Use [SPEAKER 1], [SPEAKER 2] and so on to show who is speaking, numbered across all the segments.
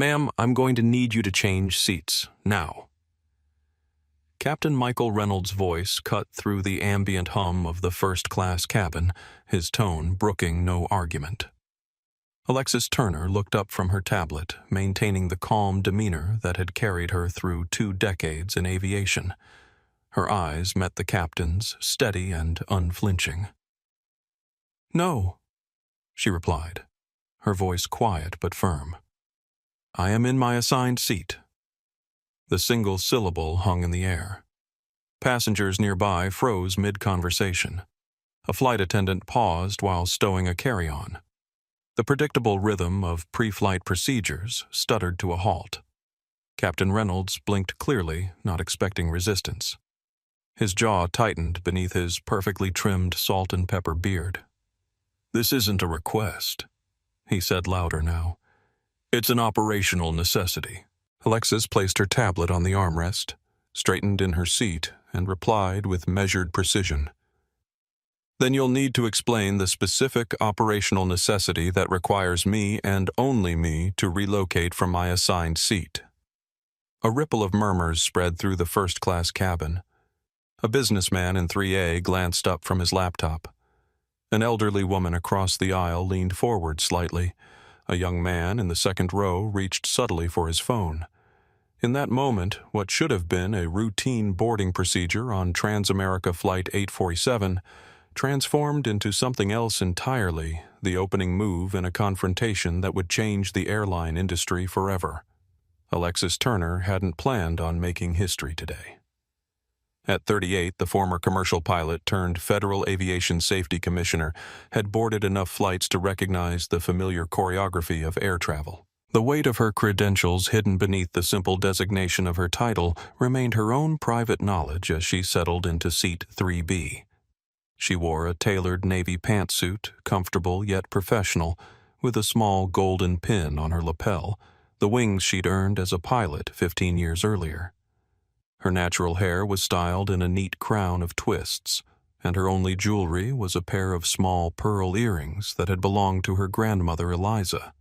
[SPEAKER 1] Ma'am, I'm going to need you to change seats, now. Captain Michael Reynolds' voice cut through the ambient hum of the first-class cabin, his tone brooking no argument. Alexis Turner looked up from her tablet, maintaining the calm demeanor that had carried her through 2 decades in aviation. Her eyes met the captain's, steady and unflinching. "No," she replied, her voice quiet but firm. "I am in my assigned seat." The single syllable hung in the air. Passengers nearby froze mid-conversation. A flight attendant paused while stowing a carry-on. The predictable rhythm of pre-flight procedures stuttered to a halt. Captain Reynolds blinked clearly, not expecting resistance. His jaw tightened beneath his perfectly trimmed salt and pepper beard. "This isn't a request," he said louder now. "It's an operational necessity." Alexis placed her tablet on the armrest, straightened in her seat, and replied with measured precision. "Then you'll need to explain the specific operational necessity that requires me and only me to relocate from my assigned seat." A ripple of murmurs spread through the first-class cabin. A businessman in 3A glanced up from his laptop. An elderly woman across the aisle leaned forward slightly. A young man in the second row reached subtly for his phone. In that moment, what should have been a routine boarding procedure on Transamerica Flight 847 transformed into something else entirely, the opening move in a confrontation that would change the airline industry forever. Alexis Turner hadn't planned on making history today. At 38, the former commercial pilot turned Federal Aviation Safety Commissioner had boarded enough flights to recognize the familiar choreography of air travel. The weight of her credentials hidden beneath the simple designation of her title remained her own private knowledge as she settled into seat 3B. She wore a tailored navy pantsuit, comfortable yet professional, with a small golden pin on her lapel, the wings she'd earned as a pilot 15 years earlier. Her natural hair was styled in a neat crown of twists, and her only jewelry was a pair of small pearl earrings that had belonged to her grandmother Eliza.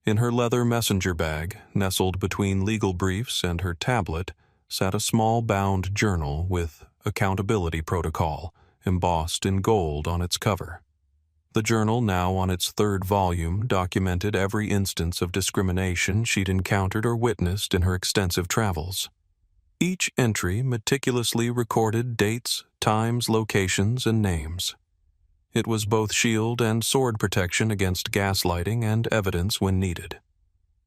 [SPEAKER 1] In her leather messenger bag, nestled between legal briefs and her tablet, sat a small bound journal with Accountability Protocol embossed in gold on its cover. The journal, now on its 3rd volume, documented every instance of discrimination she'd encountered or witnessed in her extensive travels. Each entry meticulously recorded dates, times, locations, and names. It was both shield and sword protection against gaslighting and evidence when needed.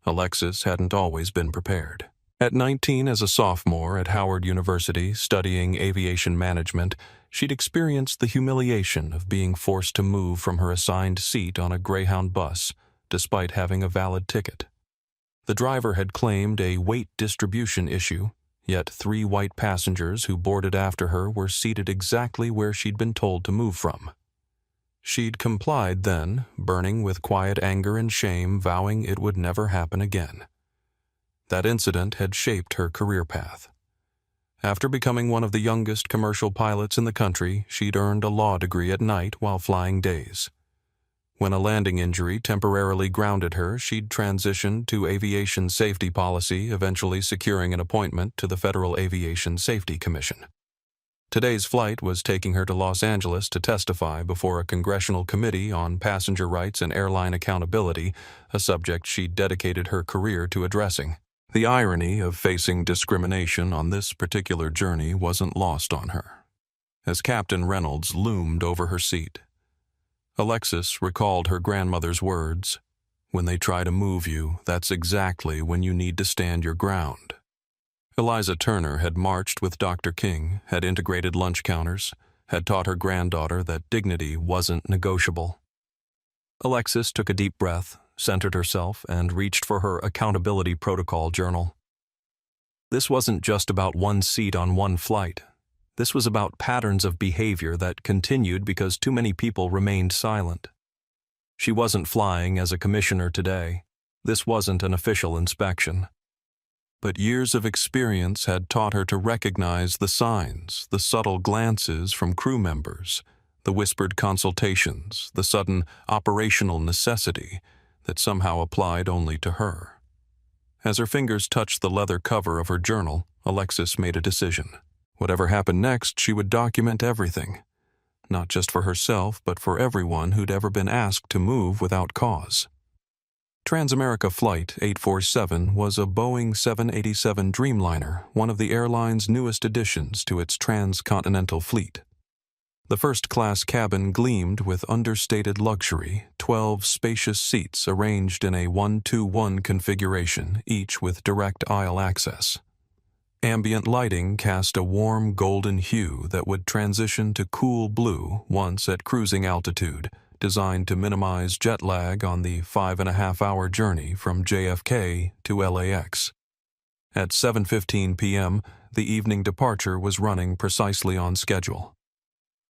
[SPEAKER 1] Alexis hadn't always been prepared. At 19, as a sophomore at Howard University studying aviation management, she'd experienced the humiliation of being forced to move from her assigned seat on a Greyhound bus, despite having a valid ticket. The driver had claimed a weight distribution issue, yet 3 white passengers who boarded after her were seated exactly where she'd been told to move from. She'd complied then, burning with quiet anger and shame, vowing it would never happen again. That incident had shaped her career path. After becoming one of the youngest commercial pilots in the country, she'd earned a law degree at night while flying days. When a landing injury temporarily grounded her, she'd transitioned to aviation safety policy, eventually securing an appointment to the Federal Aviation Safety Commission. Today's flight was taking her to Los Angeles to testify before a congressional committee on passenger rights and airline accountability, a subject she'd dedicated her career to addressing. The irony of facing discrimination on this particular journey wasn't lost on her, as Captain Reynolds loomed over her seat. Alexis recalled her grandmother's words, "When they try to move you, that's exactly when you need to stand your ground." Eliza Turner had marched with Dr. King, had integrated lunch counters, had taught her granddaughter that dignity wasn't negotiable. Alexis took a deep breath, centered herself, and reached for her Accountability Protocol journal. This wasn't just about one seat on one flight. This was about patterns of behavior that continued because too many people remained silent. She wasn't flying as a commissioner today. This wasn't an official inspection. But years of experience had taught her to recognize the signs, the subtle glances from crew members, the whispered consultations, the sudden operational necessity that somehow applied only to her. As her fingers touched the leather cover of her journal, Alexis made a decision. Whatever happened next, she would document everything. Not just for herself, but for everyone who'd ever been asked to move without cause. Transamerica Flight 847 was a Boeing 787 Dreamliner, one of the airline's newest additions to its transcontinental fleet. The first-class cabin gleamed with understated luxury, 12 spacious seats arranged in a 1-2-1 configuration, each with direct aisle access. Ambient lighting cast a warm golden hue that would transition to cool blue once at cruising altitude, designed to minimize jet lag on the 5.5-hour journey from JFK to LAX. At 7:15 p.m., the evening departure was running precisely on schedule.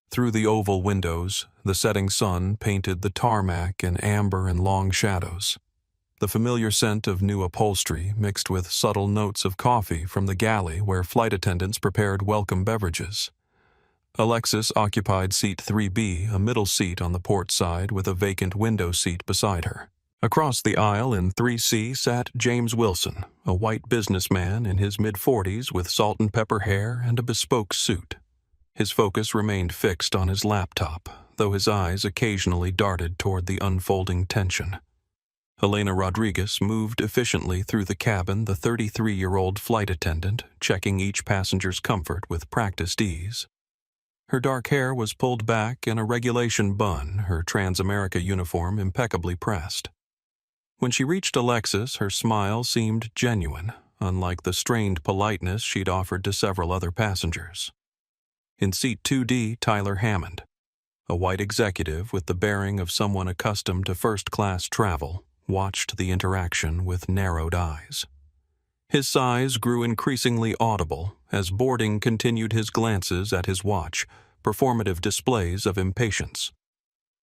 [SPEAKER 1] Through the oval windows, the setting sun painted the tarmac in amber and long shadows. The familiar scent of new upholstery mixed with subtle notes of coffee from the galley where flight attendants prepared welcome beverages. Alexis occupied seat 3B, a middle seat on the port side with a vacant window seat beside her. Across the aisle in 3C sat James Wilson, a white businessman in his mid-40s with salt and pepper hair and a bespoke suit. His focus remained fixed on his laptop, though his eyes occasionally darted toward the unfolding tension. Elena Rodriguez moved efficiently through the cabin, the 33-year-old flight attendant, checking each passenger's comfort with practiced ease. Her dark hair was pulled back in a regulation bun, her Transamerica uniform impeccably pressed. When she reached Alexis, her smile seemed genuine, unlike the strained politeness she'd offered to several other passengers. In seat 2D, Tyler Hammond, a white executive with the bearing of someone accustomed to first-class travel, watched the interaction with narrowed eyes. His sighs grew increasingly audible as boarding continued his glances at his watch, performative displays of impatience.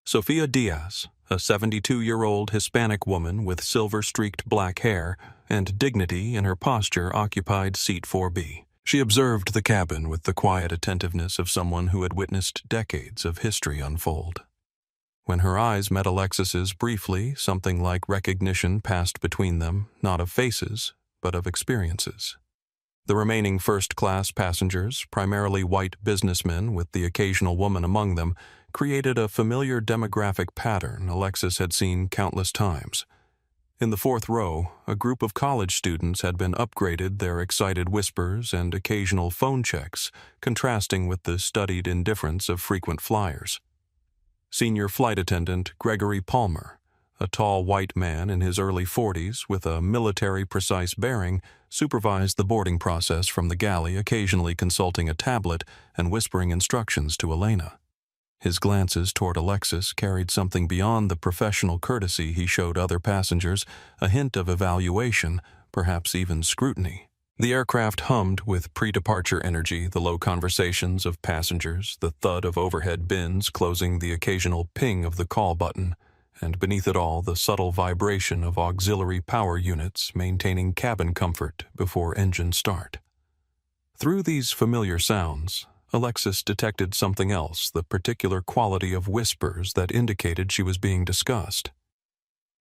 [SPEAKER 1] Sophia Diaz, a 72-year-old Hispanic woman with silver-streaked black hair and dignity in her posture, occupied seat 4B. She observed the cabin with the quiet attentiveness of someone who had witnessed decades of history unfold. When her eyes met Alexis's briefly, something like recognition passed between them, not of faces, but of experiences. The remaining first-class passengers, primarily white businessmen with the occasional woman among them, created a familiar demographic pattern Alexis had seen countless times. In the fourth row, a group of college students had been upgraded, their excited whispers and occasional phone checks contrasting with the studied indifference of frequent flyers. Senior flight attendant Gregory Palmer, a tall white man in his early 40s with a military-precise bearing, supervised the boarding process from the galley, occasionally consulting a tablet and whispering instructions to Elena. His glances toward Alexis carried something beyond the professional courtesy he showed other passengers, a hint of evaluation, perhaps even scrutiny. The aircraft hummed with pre-departure energy, the low conversations of passengers, the thud of overhead bins closing the occasional ping of the call button, and beneath it all the subtle vibration of auxiliary power units maintaining cabin comfort before engine start. Through these familiar sounds, Alexis detected something else, the particular quality of whispers that indicated she was being discussed.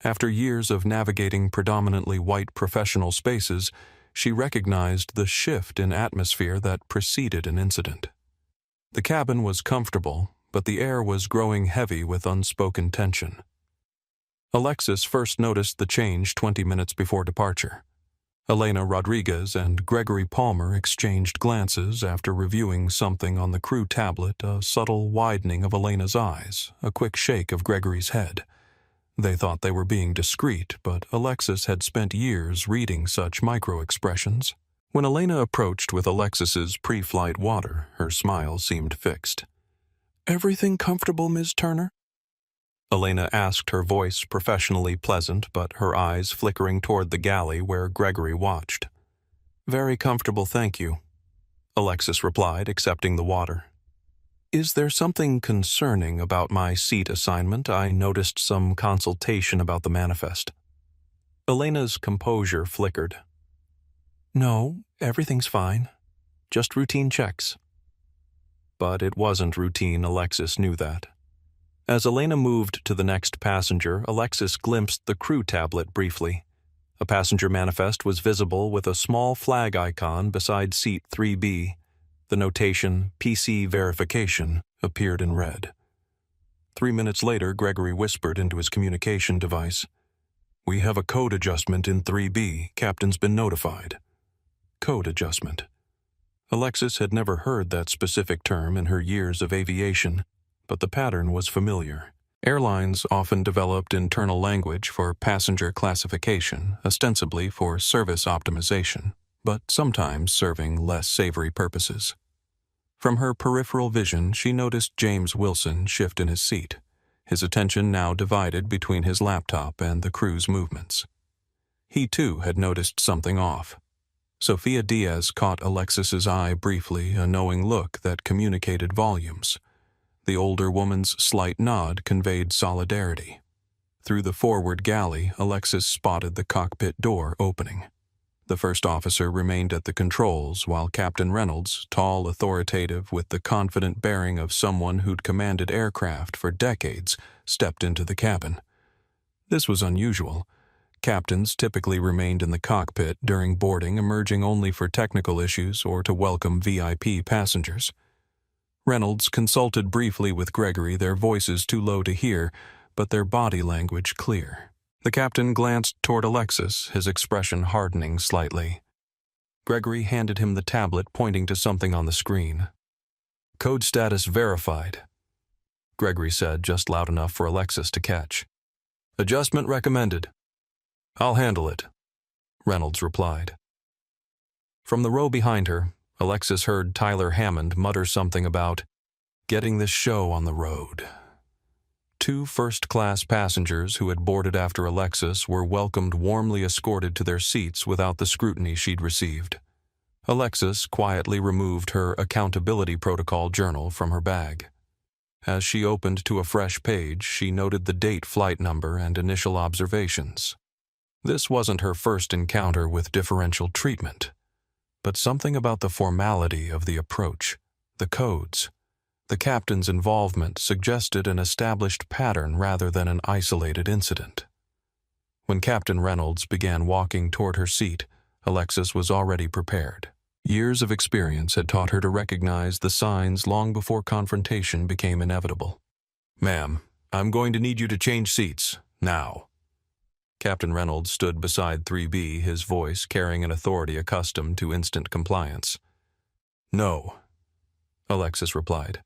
[SPEAKER 1] After years of navigating predominantly white professional spaces, she recognized the shift in atmosphere that preceded an incident. The cabin was comfortable, but the air was growing heavy with unspoken tension. Alexis first noticed the change 20 minutes before departure. Elena Rodriguez and Gregory Palmer exchanged glances after reviewing something on the crew tablet, a subtle widening of Elena's eyes, a quick shake of Gregory's head. They thought they were being discreet, but Alexis had spent years reading such micro-expressions. When Elena approached with Alexis's pre-flight water, her smile seemed fixed. "Everything comfortable, Ms. Turner?" Elena asked, her voice professionally pleasant, but her eyes flickering toward the galley where Gregory watched. "Very comfortable, thank you," Alexis replied, accepting the water. "Is there something concerning about my seat assignment? I noticed some consultation about the manifest." Elena's composure flickered. "No, everything's fine. Just routine checks." But it wasn't routine, Alexis knew that. As Elena moved to the next passenger, Alexis glimpsed the crew tablet briefly. A passenger manifest was visible with a small flag icon beside seat 3B. The notation, PC verification, appeared in red. 3 minutes later, Gregory whispered into his communication device, "We have a code adjustment in 3B. Captain's been notified." Code adjustment. Alexis had never heard that specific term in her years of aviation, but the pattern was familiar. Airlines often developed internal language for passenger classification, ostensibly for service optimization, but sometimes serving less savory purposes. From her peripheral vision, she noticed James Wilson shift in his seat, his attention now divided between his laptop and the crew's movements. He too had noticed something off. Sophia Diaz caught Alexis's eye briefly, a knowing look that communicated volumes. The older woman's slight nod conveyed solidarity. Through the forward galley, Alexis spotted the cockpit door opening. The first officer remained at the controls, while Captain Reynolds, tall, authoritative, with the confident bearing of someone who'd commanded aircraft for decades, stepped into the cabin. This was unusual. Captains typically remained in the cockpit during boarding, emerging only for technical issues or to welcome VIP passengers. Reynolds consulted briefly with Gregory, their voices too low to hear, but their body language clear. The captain glanced toward Alexis, his expression hardening slightly. Gregory handed him the tablet, pointing to something on the screen. "Code status verified," Gregory said, just loud enough for Alexis to catch. "Adjustment recommended." "I'll handle it," Reynolds replied. From the row behind her, Alexis heard Tyler Hammond mutter something about getting this show on the road. 2 first-class passengers who had boarded after Alexis were welcomed, warmly escorted to their seats without the scrutiny she'd received. Alexis quietly removed her accountability protocol journal from her bag. As she opened to a fresh page, she noted the date, flight number, and initial observations. This wasn't her first encounter with differential treatment, but something about the formality of the approach, the codes, the captain's involvement suggested an established pattern rather than an isolated incident. When Captain Reynolds began walking toward her seat, Alexis was already prepared. Years of experience had taught her to recognize the signs long before confrontation became inevitable. "Ma'am, I'm going to need you to change seats, now." Captain Reynolds stood beside 3B, his voice carrying an authority accustomed to instant compliance. "No," Alexis replied.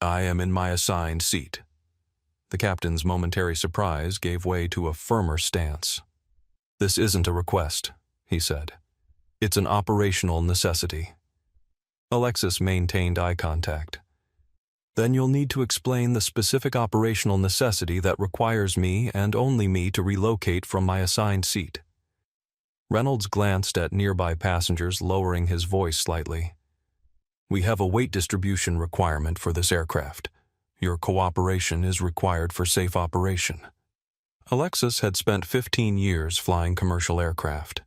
[SPEAKER 1] "I am in my assigned seat." The captain's momentary surprise gave way to a firmer stance. "This isn't a request," he said. "It's an operational necessity." Alexis maintained eye contact. "Then you'll need to explain the specific operational necessity that requires me and only me to relocate from my assigned seat." Reynolds glanced at nearby passengers, lowering his voice slightly. "We have a weight distribution requirement for this aircraft. Your cooperation is required for safe operation." Alexis had spent 15 years flying commercial aircraft.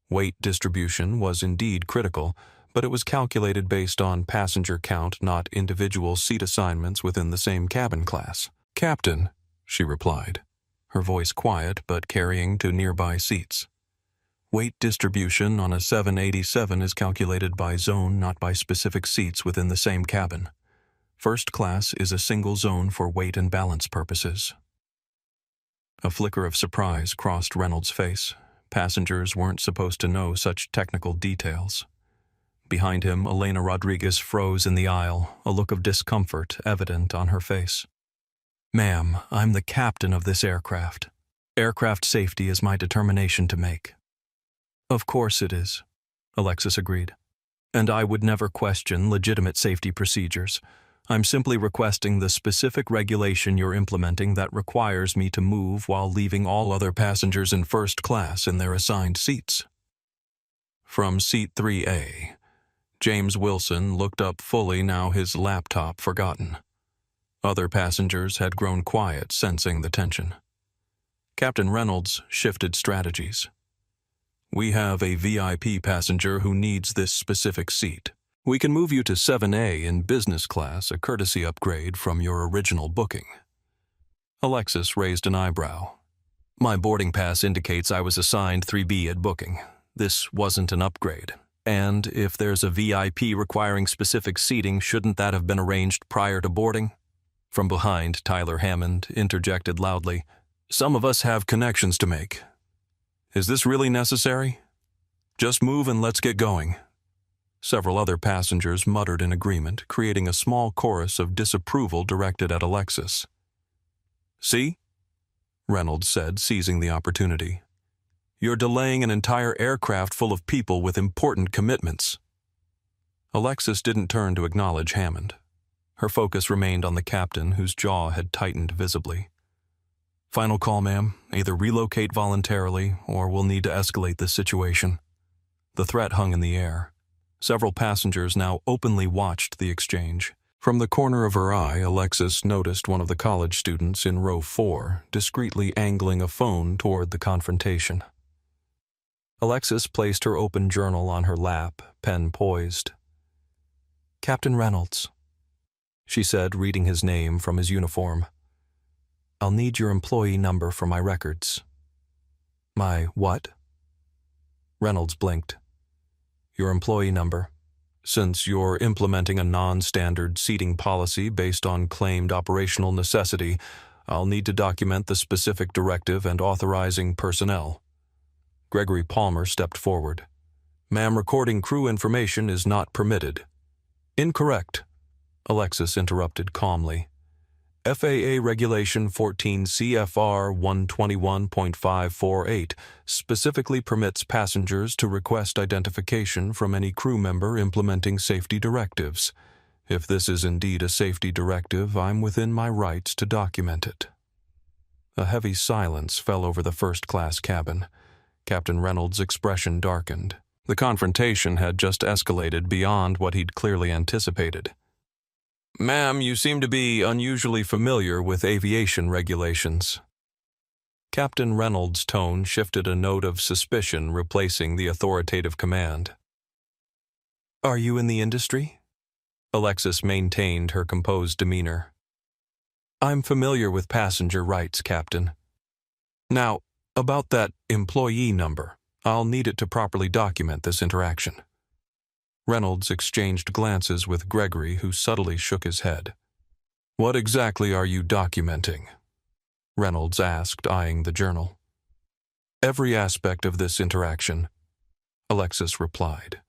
[SPEAKER 1] Weight distribution was indeed critical, but it was calculated based on passenger count, not individual seat assignments within the same cabin class. "Captain," she replied, her voice quiet but carrying to nearby seats. "Weight distribution on a 787 is calculated by zone, not by specific seats within the same cabin. First class is a single zone for weight and balance purposes." A flicker of surprise crossed Reynolds' face. Passengers weren't supposed to know such technical details. Behind him, Elena Rodriguez froze in the aisle, a look of discomfort evident on her face. "Ma'am, I'm the captain of this aircraft. Aircraft safety is my determination to make." "Of course it is," Alexis agreed. "And I would never question legitimate safety procedures. I'm simply requesting the specific regulation you're implementing that requires me to move while leaving all other passengers in first class in their assigned seats." From seat 3A, James Wilson looked up fully, now his laptop forgotten. Other passengers had grown quiet, sensing the tension. Captain Reynolds shifted strategies. "We have a VIP passenger who needs this specific seat. We can move you to 7A in business class, a courtesy upgrade from your original booking." Alexis raised an eyebrow. My boarding pass indicates I was assigned 3B at booking. This wasn't an upgrade. And if there's a VIP requiring specific seating, shouldn't that have been arranged prior to boarding? From behind, Tyler Hammond interjected loudly, "Some of us have connections to make. Is this really necessary? Just move and let's get going." Several other passengers muttered in agreement, creating a small chorus of disapproval directed at Alexis. "See?" Reynolds said, seizing the opportunity. "You're delaying an entire aircraft full of people with important commitments." Alexis didn't turn to acknowledge Hammond. Her focus remained on the captain, whose jaw had tightened visibly. "Final call, ma'am. Either relocate voluntarily, or we'll need to escalate this situation." The threat hung in the air. Several passengers now openly watched the exchange. From the corner of her eye, Alexis noticed one of the college students in row 4 discreetly angling a phone toward the confrontation. Alexis placed her open journal on her lap, pen poised. "Captain Reynolds," she said, reading his name from his uniform. "I'll need your employee number for my records." "My what?" Reynolds blinked. "Your employee number. Since you're implementing a non-standard seating policy based on claimed operational necessity, I'll need to document the specific directive and authorizing personnel." Gregory Palmer stepped forward. "Ma'am, recording crew information is not permitted." "Incorrect," Alexis interrupted calmly. "FAA Regulation 14 CFR 121.548 specifically permits passengers to request identification from any crew member implementing safety directives. If this is indeed a safety directive, I'm within my rights to document it." A heavy silence fell over the first-class cabin. Captain Reynolds' expression darkened. The confrontation had just escalated beyond what he'd clearly anticipated. "Ma'am, you seem to be unusually familiar with aviation regulations." Captain Reynolds' tone shifted, a note of suspicion replacing the authoritative command. "Are you in the industry?" Alexis maintained her composed demeanor. "I'm familiar with passenger rights, Captain. Now, about that employee number, I'll need it to properly document this interaction." Reynolds exchanged glances with Gregory, who subtly shook his head. "What exactly are you documenting?" Reynolds asked, eyeing the journal. "Every aspect of this interaction," Alexis replied.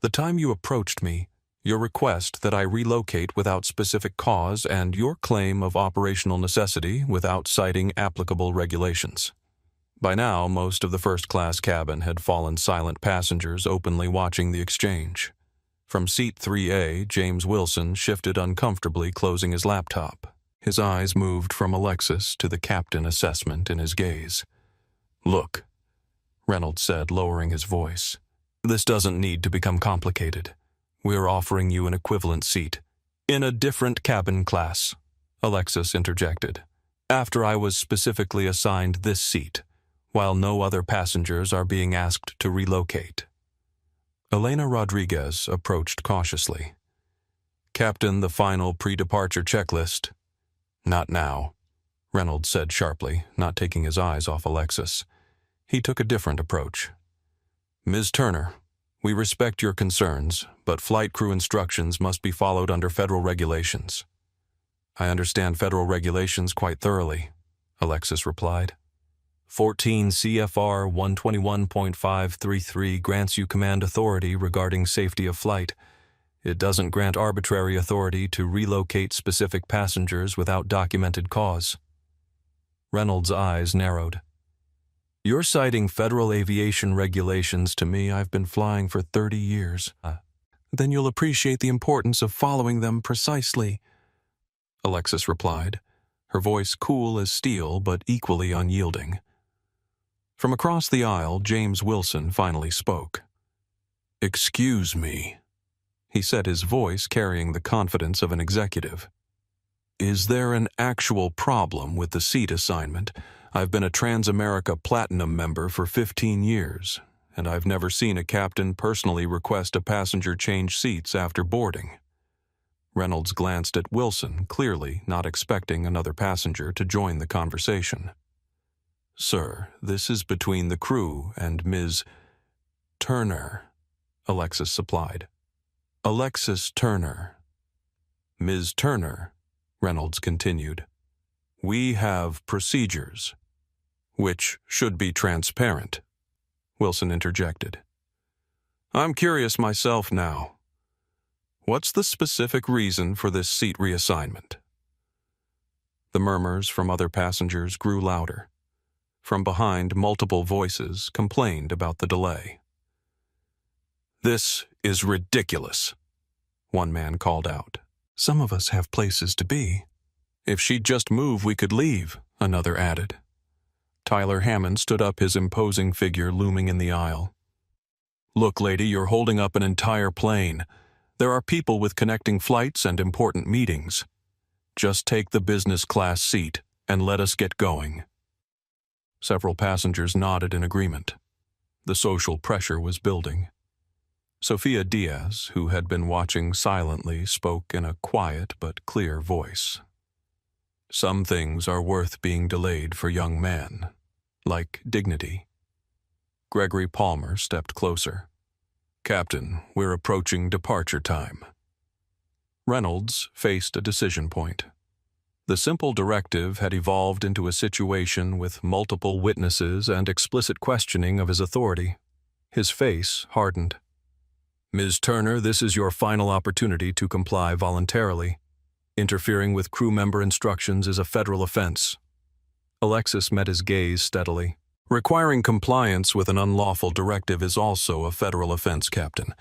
[SPEAKER 1] "The time you approached me, your request that I relocate without specific cause, and your claim of operational necessity without citing applicable regulations." By now, most of the first-class cabin had fallen silent, passengers openly watching the exchange. From seat 3A, James Wilson shifted uncomfortably, closing his laptop. His eyes moved from Alexis to the captain, assessment in his gaze. "Look," Reynolds said, lowering his voice. "This doesn't need to become complicated. We're offering you an equivalent seat. In a different cabin class," Alexis interjected, "after I was specifically assigned this seat, while no other passengers are being asked to relocate." Elena Rodriguez approached cautiously. "Captain, the final pre-departure checklist." "Not now," Reynolds said sharply, not taking his eyes off Alexis. He took a different approach. "Ms. Turner, we respect your concerns, but flight crew instructions must be followed under federal regulations." "I understand federal regulations quite thoroughly," Alexis replied. 14 CFR 121.533 grants you command authority regarding safety of flight. It doesn't grant arbitrary authority to relocate specific passengers without documented cause. Reynolds' eyes narrowed. "You're citing federal aviation regulations to me. I've been flying for 30 years. Then you'll appreciate the importance of following them precisely," Alexis replied, her voice cool as steel but equally unyielding. From across the aisle, James Wilson finally spoke. "Excuse me," he said, his voice carrying the confidence of an executive. "Is there an actual problem with the seat assignment? I've been a Transamerica Platinum member for 15 years, and I've never seen a captain personally request a passenger change seats after boarding." Reynolds glanced at Wilson, clearly not expecting another passenger to join the conversation. Sir, this is between the crew and Ms. Turner, Alexis supplied. Alexis Turner. Ms. Turner, Reynolds continued. We have procedures, which should be transparent, Wilson interjected. I'm curious myself now. What's the specific reason for this seat reassignment? The murmurs from other passengers grew louder. From behind, multiple voices complained about the delay. This is ridiculous, one man called out. Some of us have places to be. If she'd just move, we could leave, another added. Tyler Hammond stood up, his imposing figure looming in the aisle. Look, lady, you're holding up an entire plane. There are people with connecting flights and important meetings. Just take the business class seat and let us get going. Several passengers nodded in agreement. The social pressure was building. Sophia Diaz, who had been watching silently, spoke in a quiet but clear voice. Some things are worth being delayed for young men, like dignity. Gregory Palmer stepped closer. Captain, we're approaching departure time. Reynolds faced a decision point. The simple directive had evolved into a situation with multiple witnesses and explicit questioning of his authority. His face hardened. Ms. Turner, this is your final opportunity to comply voluntarily. Interfering with crew member instructions is a federal offense. Alexis met his gaze steadily. Requiring compliance with an unlawful directive is also a federal offense, Captain.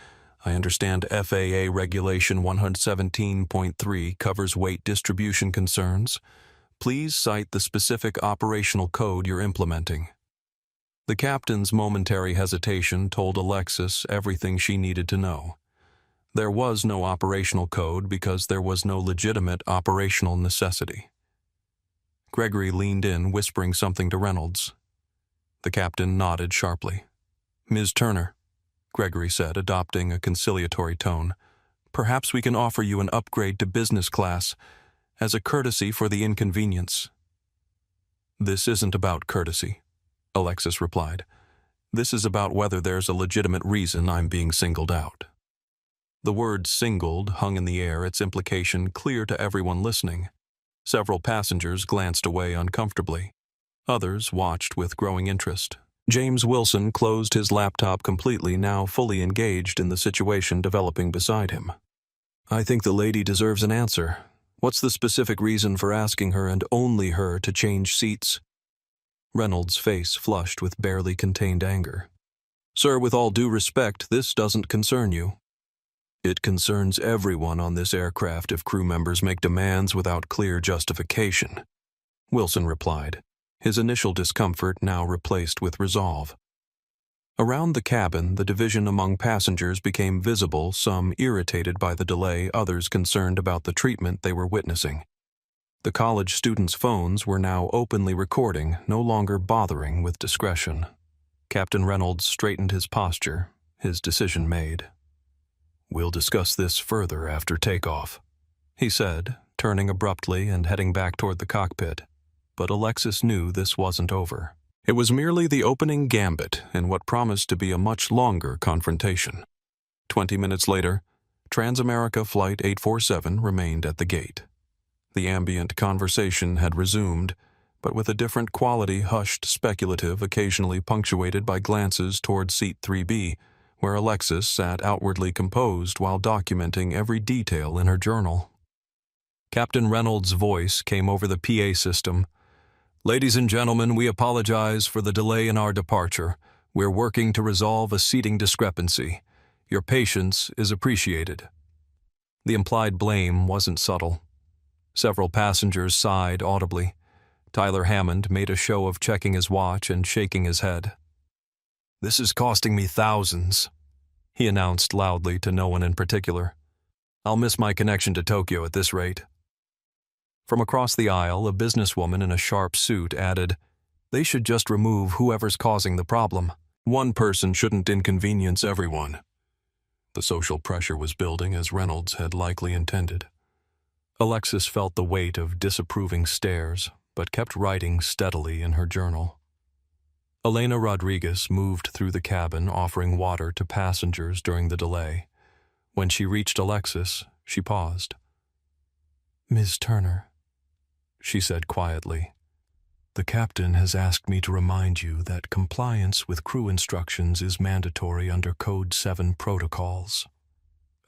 [SPEAKER 1] I understand FAA Regulation 117.3 covers weight distribution concerns. Please cite the specific operational code you're implementing. The captain's momentary hesitation told Alexis everything she needed to know. There was no operational code because there was no legitimate operational necessity. Gregory leaned in, whispering something to Reynolds. The captain nodded sharply. Ms. Turner, Gregory said, adopting a conciliatory tone, perhaps we can offer you an upgrade to business class as a courtesy for the inconvenience. This isn't about courtesy, Alexis replied. This is about whether there's a legitimate reason I'm being singled out. The word singled hung in the air, its implication clear to everyone listening. Several passengers glanced away uncomfortably. Others watched with growing interest. James Wilson closed his laptop completely, now fully engaged in the situation developing beside him. I think the lady deserves an answer. What's the specific reason for asking her and only her to change seats? Reynolds' face flushed with barely contained anger. Sir, with all due respect, this doesn't concern you. It concerns everyone on this aircraft if crew members make demands without clear justification, Wilson replied, his initial discomfort now replaced with resolve. Around the cabin, the division among passengers became visible, some irritated by the delay, others concerned about the treatment they were witnessing. The college students' phones were now openly recording, no longer bothering with discretion. Captain Reynolds straightened his posture, his decision made. We'll discuss this further after takeoff, he said, turning abruptly and heading back toward the cockpit. But Alexis knew this wasn't over. It was merely the opening gambit in what promised to be a much longer confrontation. 20 minutes later, Transamerica Flight 847 remained at the gate. The ambient conversation had resumed, but with a different quality, hushed, speculative, occasionally punctuated by glances toward seat 3B, where Alexis sat outwardly composed while documenting every detail in her journal. Captain Reynolds' voice came over the PA system. Ladies and gentlemen, we apologize for the delay in our departure. We're working to resolve a seating discrepancy. Your patience is appreciated. The implied blame wasn't subtle. Several passengers sighed audibly. Tyler Hammond made a show of checking his watch and shaking his head. This is costing me thousands, he announced loudly to no one in particular. I'll miss my connection to Tokyo at this rate. From across the aisle, a businesswoman in a sharp suit added, They should just remove whoever's causing the problem. One person shouldn't inconvenience everyone. The social pressure was building as Reynolds had likely intended. Alexis felt the weight of disapproving stares, but kept writing steadily in her journal. Elena Rodriguez moved through the cabin offering water to passengers during the delay. When she reached Alexis, she paused. "Ms. Turner," she said quietly, "the captain has asked me to remind you that compliance with crew instructions is mandatory under Code 7 protocols."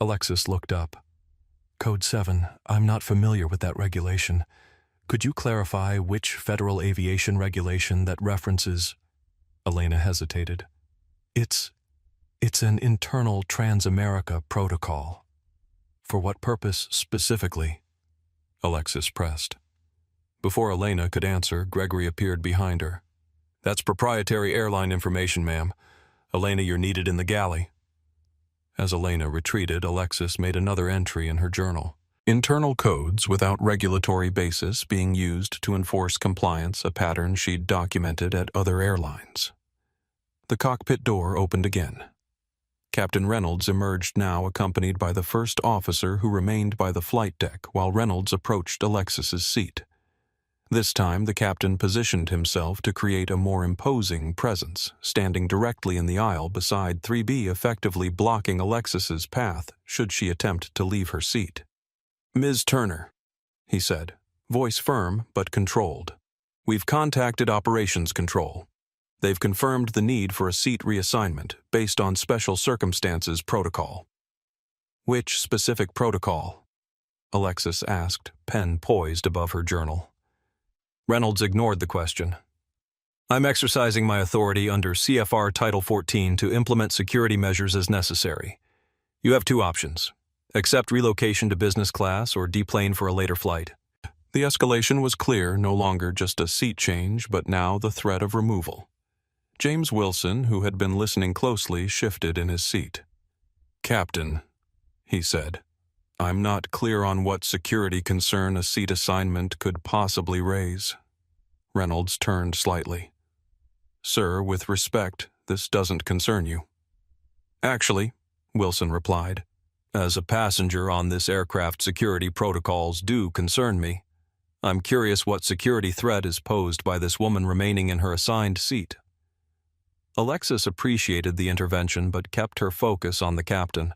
[SPEAKER 1] Alexis looked up. "Code 7, I'm not familiar with that regulation. Could you clarify which federal aviation regulation that references—" Elena hesitated. It's an internal Transamerica protocol." "For what purpose specifically?" Alexis pressed. Before Elena could answer, Gregory appeared behind her. "That's proprietary airline information, ma'am. Elena, you're needed in the galley." As Elena retreated, Alexis made another entry in her journal. Internal codes without regulatory basis being used to enforce compliance, a pattern she'd documented at other airlines. The cockpit door opened again. Captain Reynolds emerged now accompanied by the first officer who remained by the flight deck while Reynolds approached Alexis's seat. This time the captain positioned himself to create a more imposing presence, standing directly in the aisle beside 3B, effectively blocking Alexis's path should she attempt to leave her seat. "Ms. Turner," he said, voice firm but controlled. "We've contacted Operations Control. They've confirmed the need for a seat reassignment based on special circumstances protocol." "Which specific protocol?" Alexis asked, pen poised above her journal. Reynolds ignored the question. "I'm exercising my authority under CFR Title 14 to implement security measures as necessary. You have two options. Accept relocation to business class or deplane for a later flight." The escalation was clear, no longer just a seat change, but now the threat of removal. James Wilson, who had been listening closely, shifted in his seat. "Captain," he said, "I'm not clear on what security concern a seat assignment could possibly raise." Reynolds turned slightly. "Sir, with respect, this doesn't concern you." "Actually," Wilson replied, "as a passenger on this aircraft, security protocols do concern me. I'm curious what security threat is posed by this woman remaining in her assigned seat." Alexis appreciated the intervention but kept her focus on the captain.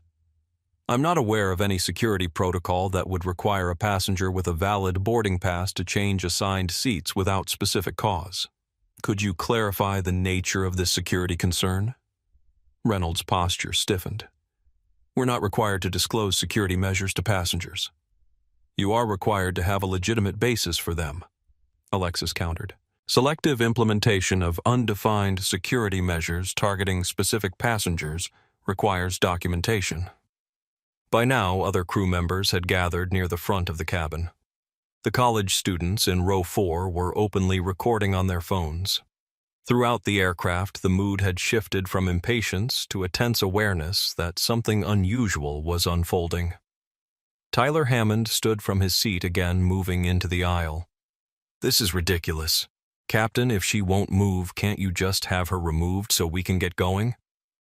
[SPEAKER 1] "I'm not aware of any security protocol that would require a passenger with a valid boarding pass to change assigned seats without specific cause. Could you clarify the nature of this security concern?" Reynolds' posture stiffened. "We're not required to disclose security measures to passengers." "You are required to have a legitimate basis for them," Alexis countered. "Selective implementation of undefined security measures targeting specific passengers requires documentation." By now, other crew members had gathered near the front of the cabin. The college students in row 4 were openly recording on their phones. Throughout the aircraft, the mood had shifted from impatience to a tense awareness that something unusual was unfolding. Tyler Hammond stood from his seat again, moving into the aisle. "This is ridiculous. Captain, if she won't move, can't you just have her removed so we can get going?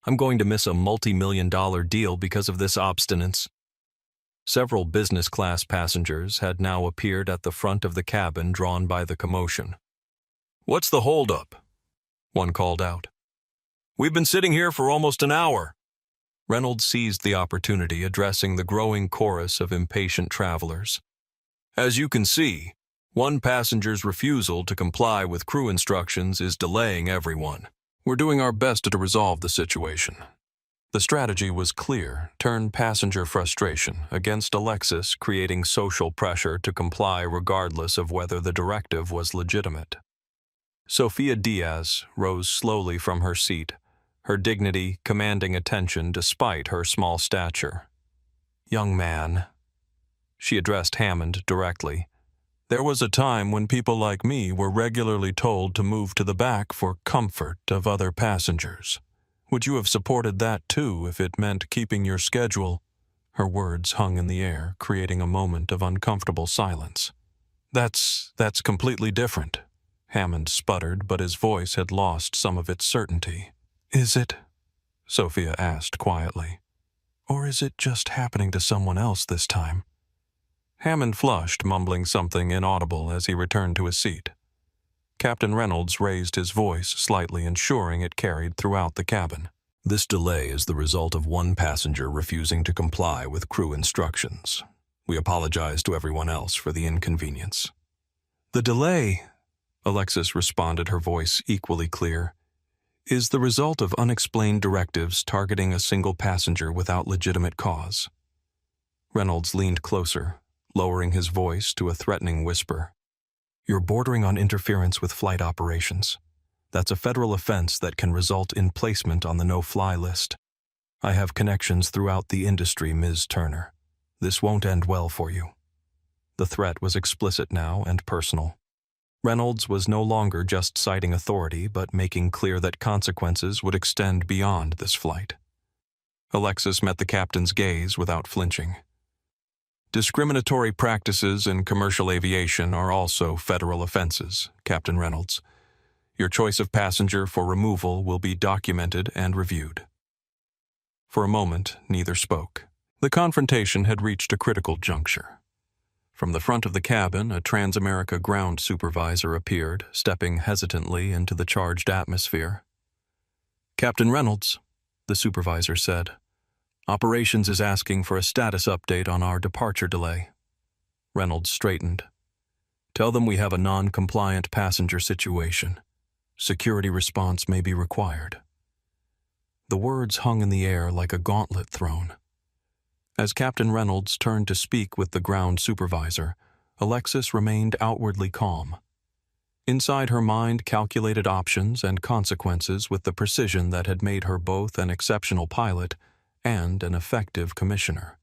[SPEAKER 1] I'm going to miss a multi-million-dollar deal because of this obstinance." Several business class passengers had now appeared at the front of the cabin, drawn by the commotion. "What's the holdup?" one called out. "We've been sitting here for almost an hour." Reynolds seized the opportunity, addressing the growing chorus of impatient travelers. "As you can see, one passenger's refusal to comply with crew instructions is delaying everyone. We're doing our best to resolve the situation." The strategy was clear: turn passenger frustration against Alexis, creating social pressure to comply regardless of whether the directive was legitimate. Sophia Diaz rose slowly from her seat, her dignity commanding attention despite her small stature. "Young man," she addressed Hammond directly, "there was a time when people like me were regularly told to move to the back for comfort of other passengers. Would you have supported that too if it meant keeping your schedule?" Her words hung in the air, creating a moment of uncomfortable silence. That's completely different," Hammond sputtered, but his voice had lost some of its certainty. "Is it?" Sophia asked quietly. "Or is it just happening to someone else this time?" Hammond flushed, mumbling something inaudible as he returned to his seat. Captain Reynolds raised his voice slightly, ensuring it carried throughout the cabin. This delay is the result of one passenger refusing to comply with crew instructions. We apologize to everyone else for the inconvenience. The delay, Alexis responded, her voice equally clear, is the result of unexplained directives targeting a single passenger without legitimate cause. Reynolds leaned closer, lowering his voice to a threatening whisper. You're bordering on interference with flight operations. That's a federal offense that can result in placement on the no-fly list. I have connections throughout the industry, Ms. Turner. This won't end well for you. The threat was explicit now and personal. Reynolds was no longer just citing authority, but making clear that consequences would extend beyond this flight. Alexis met the captain's gaze without flinching. Discriminatory practices in commercial aviation are also federal offenses, Captain Reynolds. Your choice of passenger for removal will be documented and reviewed. For a moment, neither spoke. The confrontation had reached a critical juncture. From the front of the cabin, a Transamerica ground supervisor appeared, stepping hesitantly into the charged atmosphere. Captain Reynolds, the supervisor said, Operations is asking for a status update on our departure delay. Reynolds straightened. Tell them we have a non-compliant passenger situation. Security response may be required. The words hung in the air like a gauntlet thrown. As Captain Reynolds turned to speak with the ground supervisor, Alexis remained outwardly calm. Inside her mind calculated options and consequences with the precision that had made her both an exceptional pilot and an effective commissioner.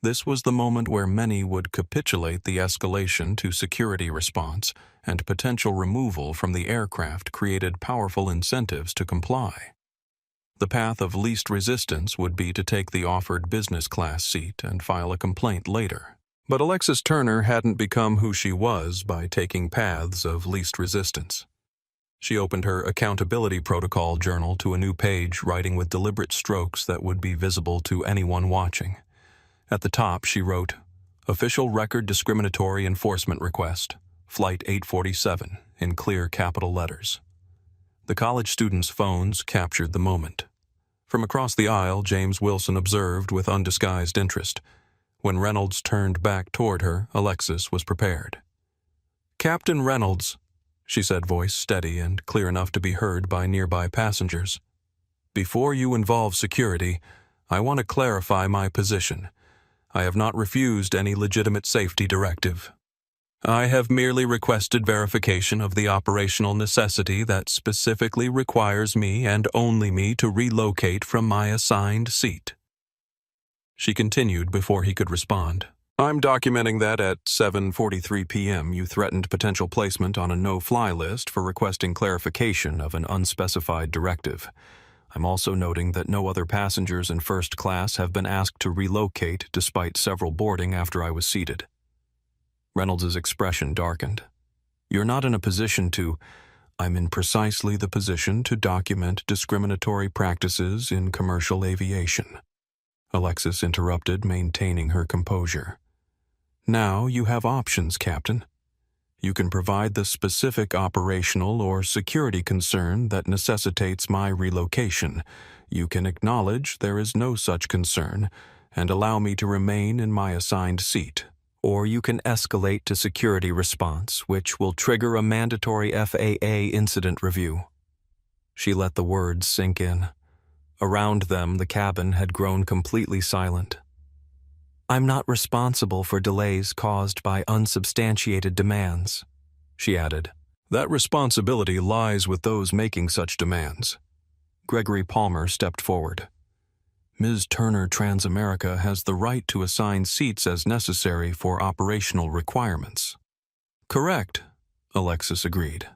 [SPEAKER 1] This was the moment where many would capitulate the escalation to security response, and potential removal from the aircraft created powerful incentives to comply. The path of least resistance would be to take the offered business class seat and file a complaint later. But Alexis Turner hadn't become who she was by taking paths of least resistance. She opened her accountability protocol journal to a new page, writing with deliberate strokes that would be visible to anyone watching. At the top, she wrote, Official Record Discriminatory Enforcement Request, Flight 847, in clear capital letters. The college students' phones captured the moment. From across the aisle, James Wilson observed with undisguised interest. When Reynolds turned back toward her, Alexis was prepared. Captain Reynolds, she said, voice steady and clear enough to be heard by nearby passengers. Before you involve security, I want to clarify my position. I have not refused any legitimate safety directive. I have merely requested verification of the operational necessity that specifically requires me and only me to relocate from my assigned seat. She continued before he could respond. I'm documenting that at 7:43 p.m. you threatened potential placement on a no-fly list for requesting clarification of an unspecified directive. I'm also noting that no other passengers in first class have been asked to relocate despite several boarding after I was seated. Reynolds' expression darkened. You're not in a position to... I'm in precisely the position to document discriminatory practices in commercial aviation. Alexis interrupted, maintaining her composure. Now you have options, Captain. You can provide the specific operational or security concern that necessitates my relocation. You can acknowledge there is no such concern and allow me to remain in my assigned seat. Or you can escalate to security response, which will trigger a mandatory FAA incident review. She let the words sink in. Around them, the cabin had grown completely silent. I'm not responsible for delays caused by unsubstantiated demands, she added. That responsibility lies with those making such demands. Gregory Palmer stepped forward. Ms. Turner Transamerica has the right to assign seats as necessary for operational requirements. Correct, Alexis agreed.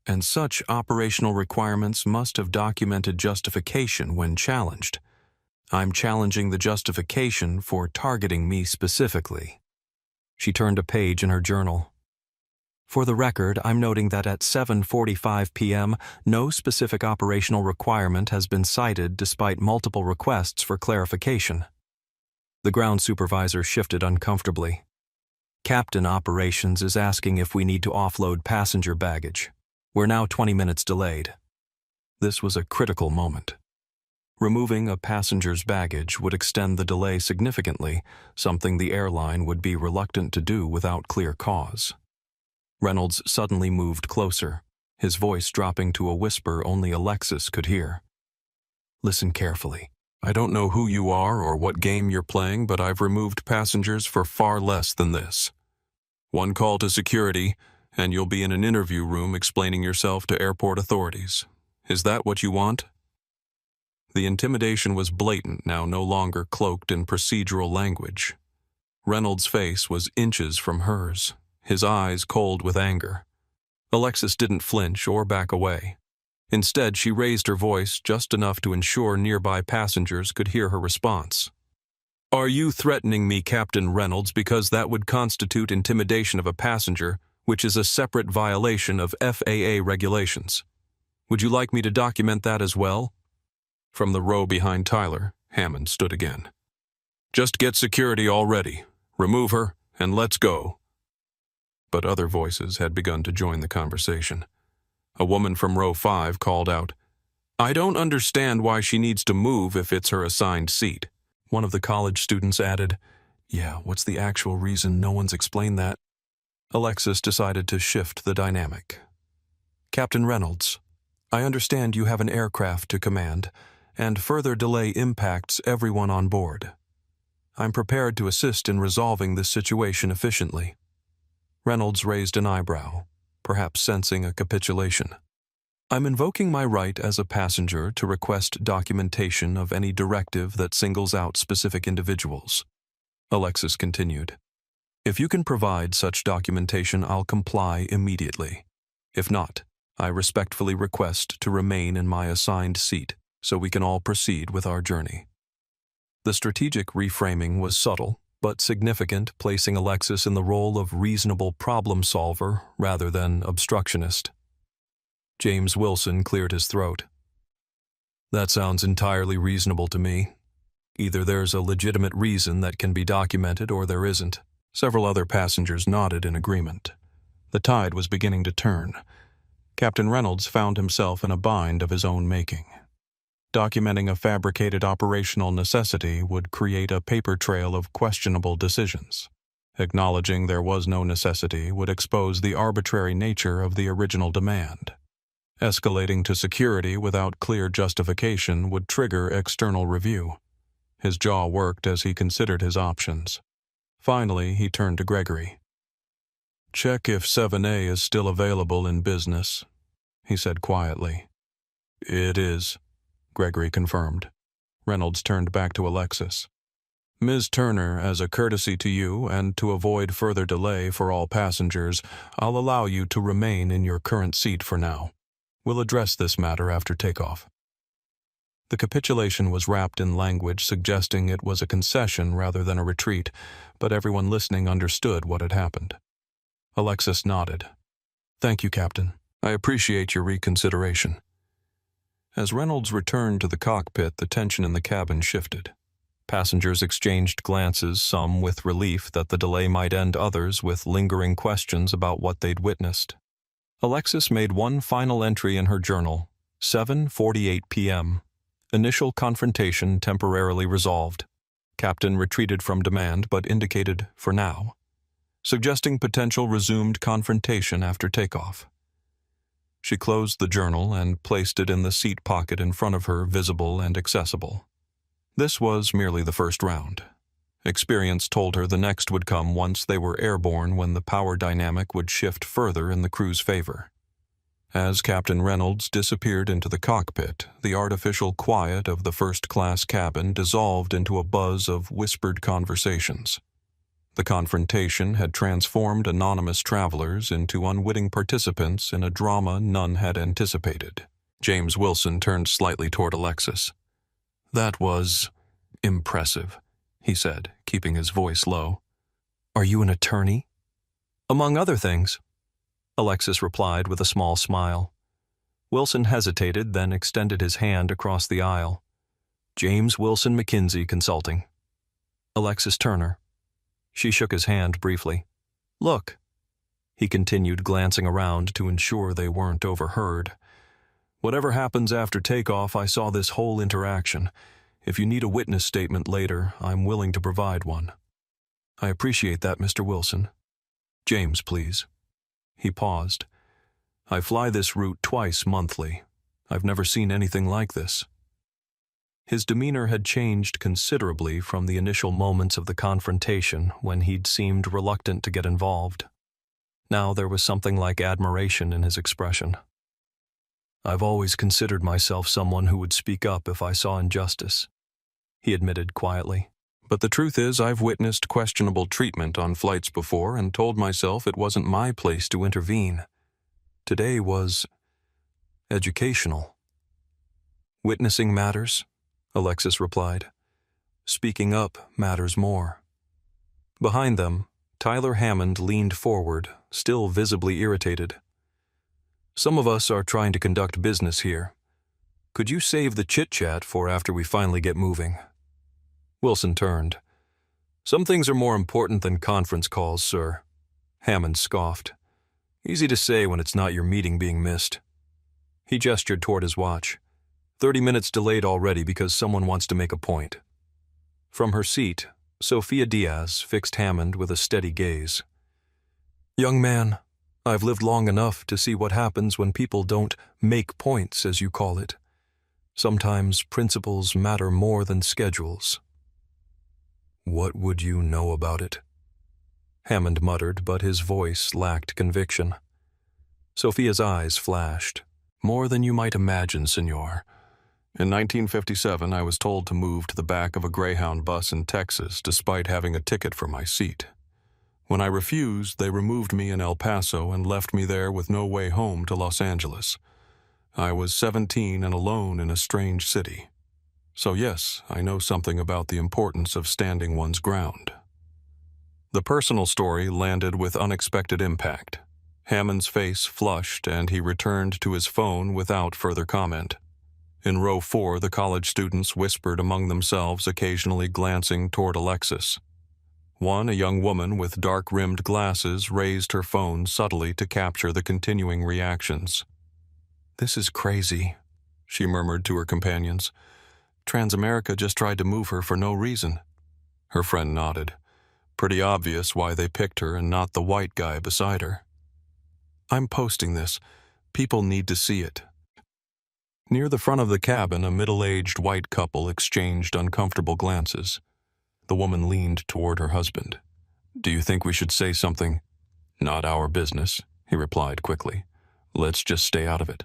[SPEAKER 1] And such operational requirements must have documented justification when challenged. I'm challenging the justification for targeting me specifically. She turned a page in her journal. For the record, I'm noting that at 7:45 p.m., no specific operational requirement has been cited despite multiple requests for clarification. The ground supervisor shifted uncomfortably. Captain Operations is asking if we need to offload passenger baggage. We're now 20 minutes delayed. This was a critical moment. Removing a passenger's baggage would extend the delay significantly, something the airline would be reluctant to do without clear cause. Reynolds suddenly moved closer, his voice dropping to a whisper only Alexis could hear. Listen carefully. I don't know who you are or what game you're playing, but I've removed passengers for far less than this. One call to security, and you'll be in an interview room explaining yourself to airport authorities. Is that what you want? The intimidation was blatant, now no longer cloaked in procedural language. Reynolds' face was inches from hers, his eyes cold with anger. Alexis didn't flinch or back away. Instead, she raised her voice just enough to ensure nearby passengers could hear her response. Are you threatening me, Captain Reynolds, because that would constitute intimidation of a passenger, which is a separate violation of FAA regulations? Would you like me to document that as well? From the row behind Tyler, Hammond stood again. Just get security all ready. Remove her, and let's go. But other voices had begun to join the conversation. A woman from row 5 called out, I don't understand why she needs to move if it's her assigned seat. One of the college students added, Yeah, what's the actual reason? No one's explained that. Alexis decided to shift the dynamic. Captain Reynolds, I understand you have an aircraft to command, and further delay impacts everyone on board. I'm prepared to assist in resolving this situation efficiently. Reynolds raised an eyebrow, perhaps sensing a capitulation. I'm invoking my right as a passenger to request documentation of any directive that singles out specific individuals. Alexis continued. If you can provide such documentation, I'll comply immediately. If not, I respectfully request to remain in my assigned seat so we can all proceed with our journey. The strategic reframing was subtle, but significant, placing Alexis in the role of reasonable problem solver rather than obstructionist. James Wilson cleared his throat. That sounds entirely reasonable to me. Either there's a legitimate reason that can be documented or there isn't. Several other passengers nodded in agreement. The tide was beginning to turn. Captain Reynolds found himself in a bind of his own making. Documenting a fabricated operational necessity would create a paper trail of questionable decisions. Acknowledging there was no necessity would expose the arbitrary nature of the original demand. Escalating to security without clear justification would trigger external review. His jaw worked as he considered his options. Finally, he turned to Gregory. Check if 7A is still available in business, he said quietly. It is, Gregory confirmed. Reynolds turned back to Alexis. Ms. Turner, as a courtesy to you and to avoid further delay for all passengers, I'll allow you to remain in your current seat for now. We'll address this matter after takeoff. The capitulation was wrapped in language suggesting it was a concession rather than a retreat, but everyone listening understood what had happened. Alexis nodded. Thank you, Captain. I appreciate your reconsideration. As Reynolds returned to the cockpit, the tension in the cabin shifted. Passengers exchanged glances, some with relief that the delay might end, others with lingering questions about what they'd witnessed. Alexis made one final entry in her journal, 7:48 p.m. Initial confrontation temporarily resolved. Captain retreated from demand but indicated for now, suggesting potential resumed confrontation after takeoff. She closed the journal and placed it in the seat pocket in front of her, visible and accessible. This was merely the first round. Experience told her the next would come once they were airborne, when the power dynamic would shift further in the crew's favor. As Captain Reynolds disappeared into the cockpit, the artificial quiet of the first-class cabin dissolved into a buzz of whispered conversations. The confrontation had transformed anonymous travelers into unwitting participants in a drama none had anticipated. James Wilson turned slightly toward Alexis. That was impressive, he said, keeping his voice low. Are you an attorney? Among other things, Alexis replied with a small smile. Wilson hesitated, then extended his hand across the aisle. James Wilson McKinsey Consulting. Alexis Turner. She shook his hand briefly. Look. He continued, glancing around to ensure they weren't overheard. "Whatever happens after takeoff, I saw this whole interaction. If you need a witness statement later, I'm willing to provide one." "I appreciate that, Mr. Wilson." "James, please." He paused. "I fly this route twice monthly. I've never seen anything like this." His demeanor had changed considerably from the initial moments of the confrontation when he'd seemed reluctant to get involved. Now there was something like admiration in his expression. "I've always considered myself someone who would speak up if I saw injustice," he admitted quietly. "But the truth is, I've witnessed questionable treatment on flights before and told myself it wasn't my place to intervene. Today was educational." "Witnessing matters," Alexis replied. "Speaking up matters more." Behind them, Tyler Hammond leaned forward, still visibly irritated. "Some of us are trying to conduct business here. Could you save the chit-chat for after we finally get moving?" Wilson turned. "Some things are more important than conference calls, sir." Hammond scoffed. "Easy to say when it's not your meeting being missed." He gestured toward his watch. 30 minutes delayed already because someone wants to make a point." From her seat, Sophia Diaz fixed Hammond with a steady gaze. "Young man, I've lived long enough to see what happens when people don't make points, as you call it. Sometimes principles matter more than schedules." "What would you know about it?" Hammond muttered, but his voice lacked conviction. Sophia's eyes flashed. "More than you might imagine, senor. In 1957, I was told to move to the back of a Greyhound bus in Texas despite having a ticket for my seat. When I refused, they removed me in El Paso and left me there with no way home to Los Angeles. I was 17 and alone in a strange city. So yes, I know something about the importance of standing one's ground." The personal story landed with unexpected impact. Hammond's face flushed and he returned to his phone without further comment. In row 4, the college students whispered among themselves, occasionally glancing toward Alexis. One, a young woman with dark-rimmed glasses, raised her phone subtly to capture the continuing reactions. "This is crazy," she murmured to her companions. "Transamerica just tried to move her for no reason." Her friend nodded. "Pretty obvious why they picked her and not the white guy beside her." "I'm posting this. People need to see it." Near the front of the cabin, a middle-aged white couple exchanged uncomfortable glances. The woman leaned toward her husband. "Do you think we should say something?" "Not our business," he replied quickly. "Let's just stay out of it.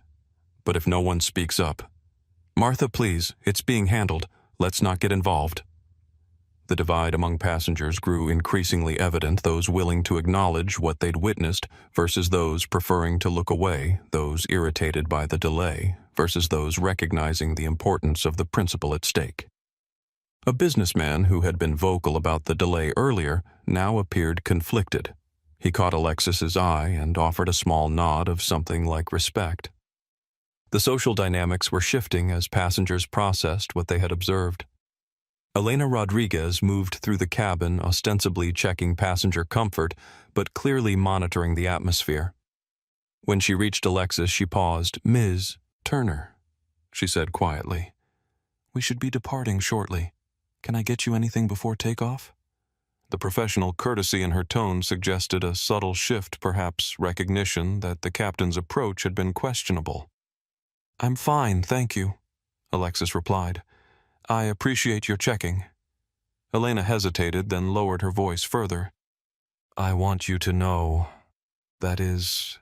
[SPEAKER 1] But if no one speaks up—" "Martha, please, it's being handled. Let's not get involved." The divide among passengers grew increasingly evident, those willing to acknowledge what they'd witnessed versus those preferring to look away, those irritated by the delay versus those recognizing the importance of the principle at stake. A businessman who had been vocal about the delay earlier now appeared conflicted. He caught Alexis's eye and offered a small nod of something like respect. The social dynamics were shifting as passengers processed what they had observed. Elena Rodriguez moved through the cabin, ostensibly checking passenger comfort, but clearly monitoring the atmosphere. When she reached Alexis, she paused. "Ms. Turner," she said quietly. "We should be departing shortly. Can I get you anything before takeoff?" The professional courtesy in her tone suggested a subtle shift, perhaps recognition that the captain's approach had been questionable. "I'm fine, thank you," Alexis replied. "I appreciate your checking." Elena hesitated, then lowered her voice further. "I want you to know, that is,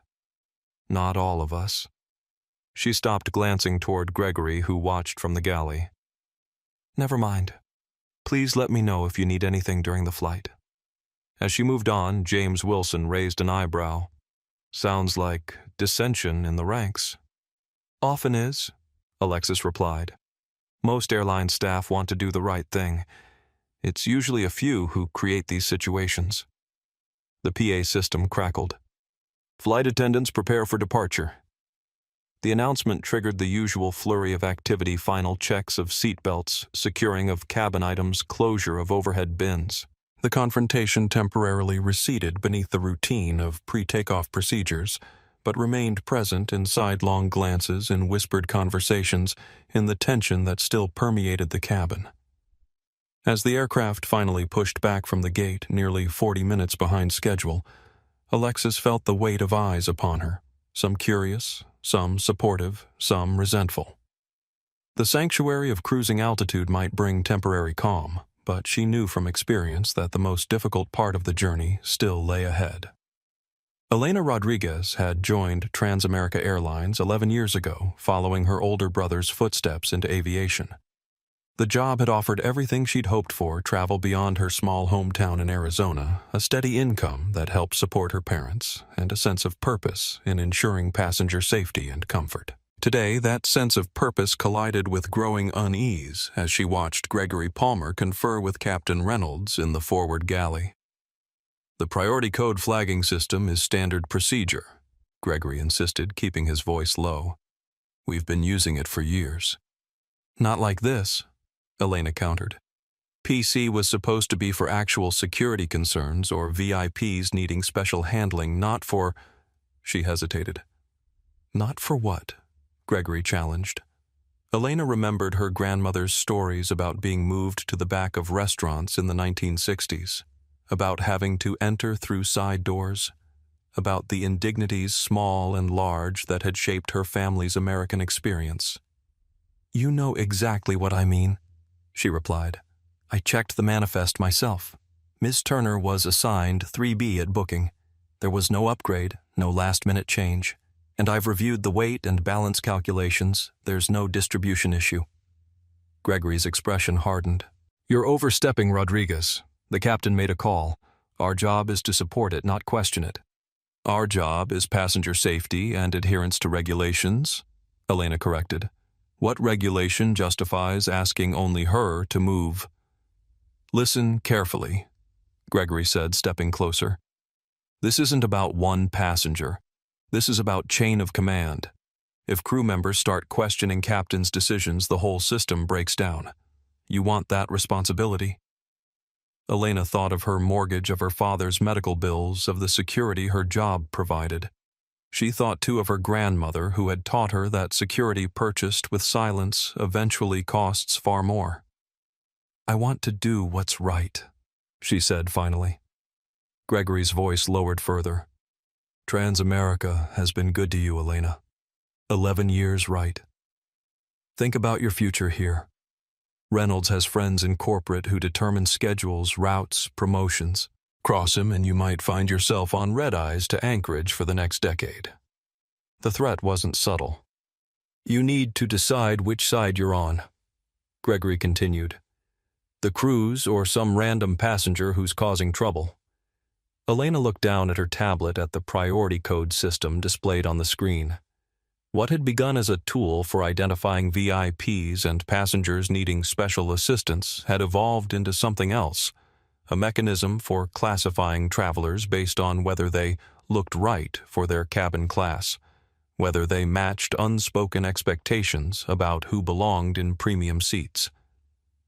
[SPEAKER 1] not all of us." She stopped, glancing toward Gregory, who watched from the galley. "Never mind. Please let me know if you need anything during the flight." As she moved on, James Wilson raised an eyebrow. "Sounds like dissension in the ranks." "Often is," Alexis replied. "Most airline staff want to do the right thing. It's usually a few who create these situations." The PA system crackled. "Flight attendants prepare for departure." The announcement triggered the usual flurry of activity: final checks of seat belts, securing of cabin items, closure of overhead bins. The confrontation temporarily receded beneath the routine of pre-takeoff procedures, but remained present in sidelong glances and whispered conversations in the tension that still permeated the cabin. As the aircraft finally pushed back from the gate, nearly 40 minutes behind schedule, Alexis felt the weight of eyes upon her, some curious, some supportive, some resentful. The sanctuary of cruising altitude might bring temporary calm, but she knew from experience that the most difficult part of the journey still lay ahead. Elena Rodriguez had joined Transamerica Airlines 11 years ago, following her older brother's footsteps into aviation. The job had offered everything she'd hoped for: travel beyond her small hometown in Arizona, a steady income that helped support her parents, and a sense of purpose in ensuring passenger safety and comfort. Today, that sense of purpose collided with growing unease as she watched Gregory Palmer confer with Captain Reynolds in the forward galley. "The priority code flagging system is standard procedure," Gregory insisted, keeping his voice low. "We've been using it for years." "Not like this," Elena countered. "PC was supposed to be for actual security concerns or VIPs needing special handling, not for—" She hesitated. "Not for what?" Gregory challenged. Elena remembered her grandmother's stories about being moved to the back of restaurants in the 1960s, about having to enter through side doors, about the indignities, small and large, that had shaped her family's American experience. "You know exactly what I mean," she replied. "I checked the manifest myself. Ms. Turner was assigned 3B at booking. There was no upgrade, no last-minute change. And I've reviewed the weight and balance calculations. There's no distribution issue." Gregory's expression hardened. "You're overstepping, Rodriguez. The captain made a call. Our job is to support it, not question it." "Our job is passenger safety and adherence to regulations," Elena corrected. "What regulation justifies asking only her to move?" "Listen carefully," Gregory said, stepping closer. "This isn't about one passenger. This is about chain of command. If crew members start questioning captain's decisions, the whole system breaks down. You want that responsibility?" Elena thought of her mortgage, of her father's medical bills, of the security her job provided. She thought too of her grandmother, who had taught her that security purchased with silence eventually costs far more. "I want to do what's right," she said finally. Gregory's voice lowered further. "Transamerica has been good to you, Elena. 11 years right. Think about your future here. Reynolds has friends in corporate who determine schedules, routes, promotions. Cross him and you might find yourself on red-eyes to Anchorage for the next decade." The threat wasn't subtle. "You need to decide which side you're on," Gregory continued. "The cruise or some random passenger who's causing trouble." Elena looked down at her tablet at the priority code system displayed on the screen. What had begun as a tool for identifying VIPs and passengers needing special assistance had evolved into something else, a mechanism for classifying travelers based on whether they looked right for their cabin class, whether they matched unspoken expectations about who belonged in premium seats.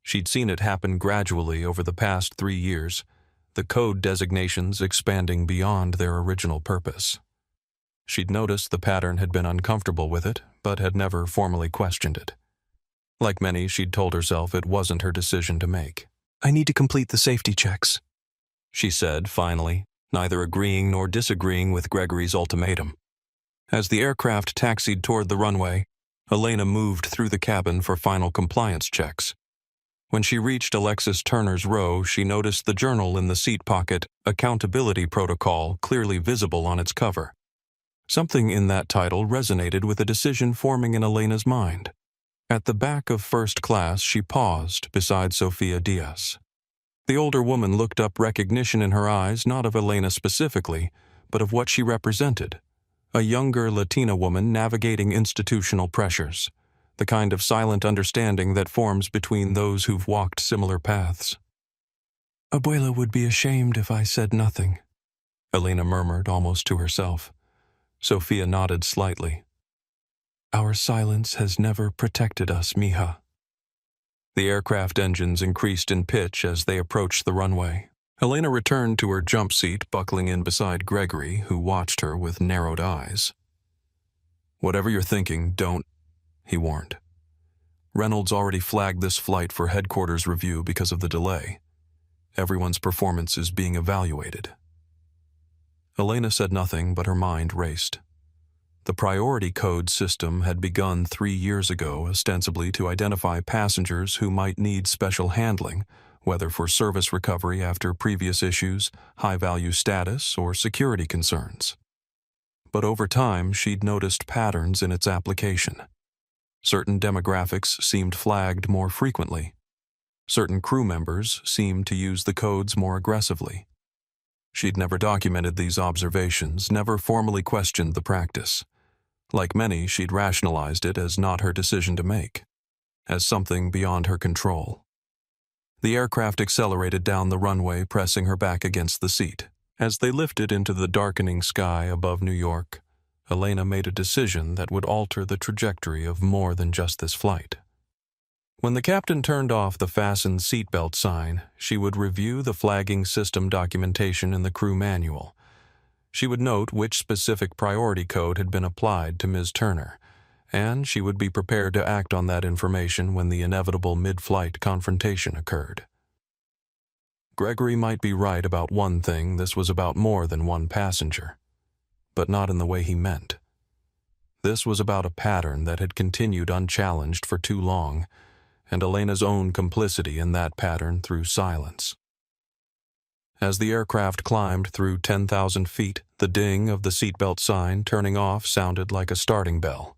[SPEAKER 1] She'd seen it happen gradually over the past 3 years, the code designations expanding beyond their original purpose. She'd noticed the pattern, had been uncomfortable with it, but had never formally questioned it. Like many, she'd told herself it wasn't her decision to make. "I need to complete the safety checks," she said finally, neither agreeing nor disagreeing with Gregory's ultimatum. As the aircraft taxied toward the runway, Elena moved through the cabin for final compliance checks. When she reached Alexis Turner's row, she noticed the journal in the seat pocket, Accountability Protocol, clearly visible on its cover. Something in that title resonated with a decision forming in Elena's mind. At the back of first class, she paused beside Sofia Diaz. The older woman looked up, recognition in her eyes, not of Elena specifically, but of what she represented. A younger Latina woman navigating institutional pressures, the kind of silent understanding that forms between those who've walked similar paths. "Abuela would be ashamed if I said nothing," Elena murmured almost to herself. Sofia nodded slightly. "Our silence has never protected us, mija." The aircraft engines increased in pitch as they approached the runway. Elena returned to her jump seat, buckling in beside Gregory, who watched her with narrowed eyes. "Whatever you're thinking, don't," he warned. "Reynolds already flagged this flight for headquarters review because of the delay. Everyone's performance is being evaluated." Elena said nothing, but her mind raced. The priority code system had begun 3 years ago, ostensibly to identify passengers who might need special handling, whether for service recovery after previous issues, high-value status, or security concerns. But over time, she'd noticed patterns in its application. Certain demographics seemed flagged more frequently. Certain crew members seemed to use the codes more aggressively. She'd never documented these observations, never formally questioned the practice. Like many, she'd rationalized it as not her decision to make, as something beyond her control. The aircraft accelerated down the runway, pressing her back against the seat. As they lifted into the darkening sky above New York, Elena made a decision that would alter the trajectory of more than just this flight. When the captain turned off the fastened seatbelt sign, she would review the flagging system documentation in the crew manual. She would note which specific priority code had been applied to Ms. Turner, and she would be prepared to act on that information when the inevitable mid-flight confrontation occurred. Gregory might be right about one thing: this was about more than one passenger, but not in the way he meant. This was about a pattern that had continued unchallenged for too long, and Elena's own complicity in that pattern through silence. As the aircraft climbed through 10,000 feet, the ding of the seatbelt sign turning off sounded like a starting bell.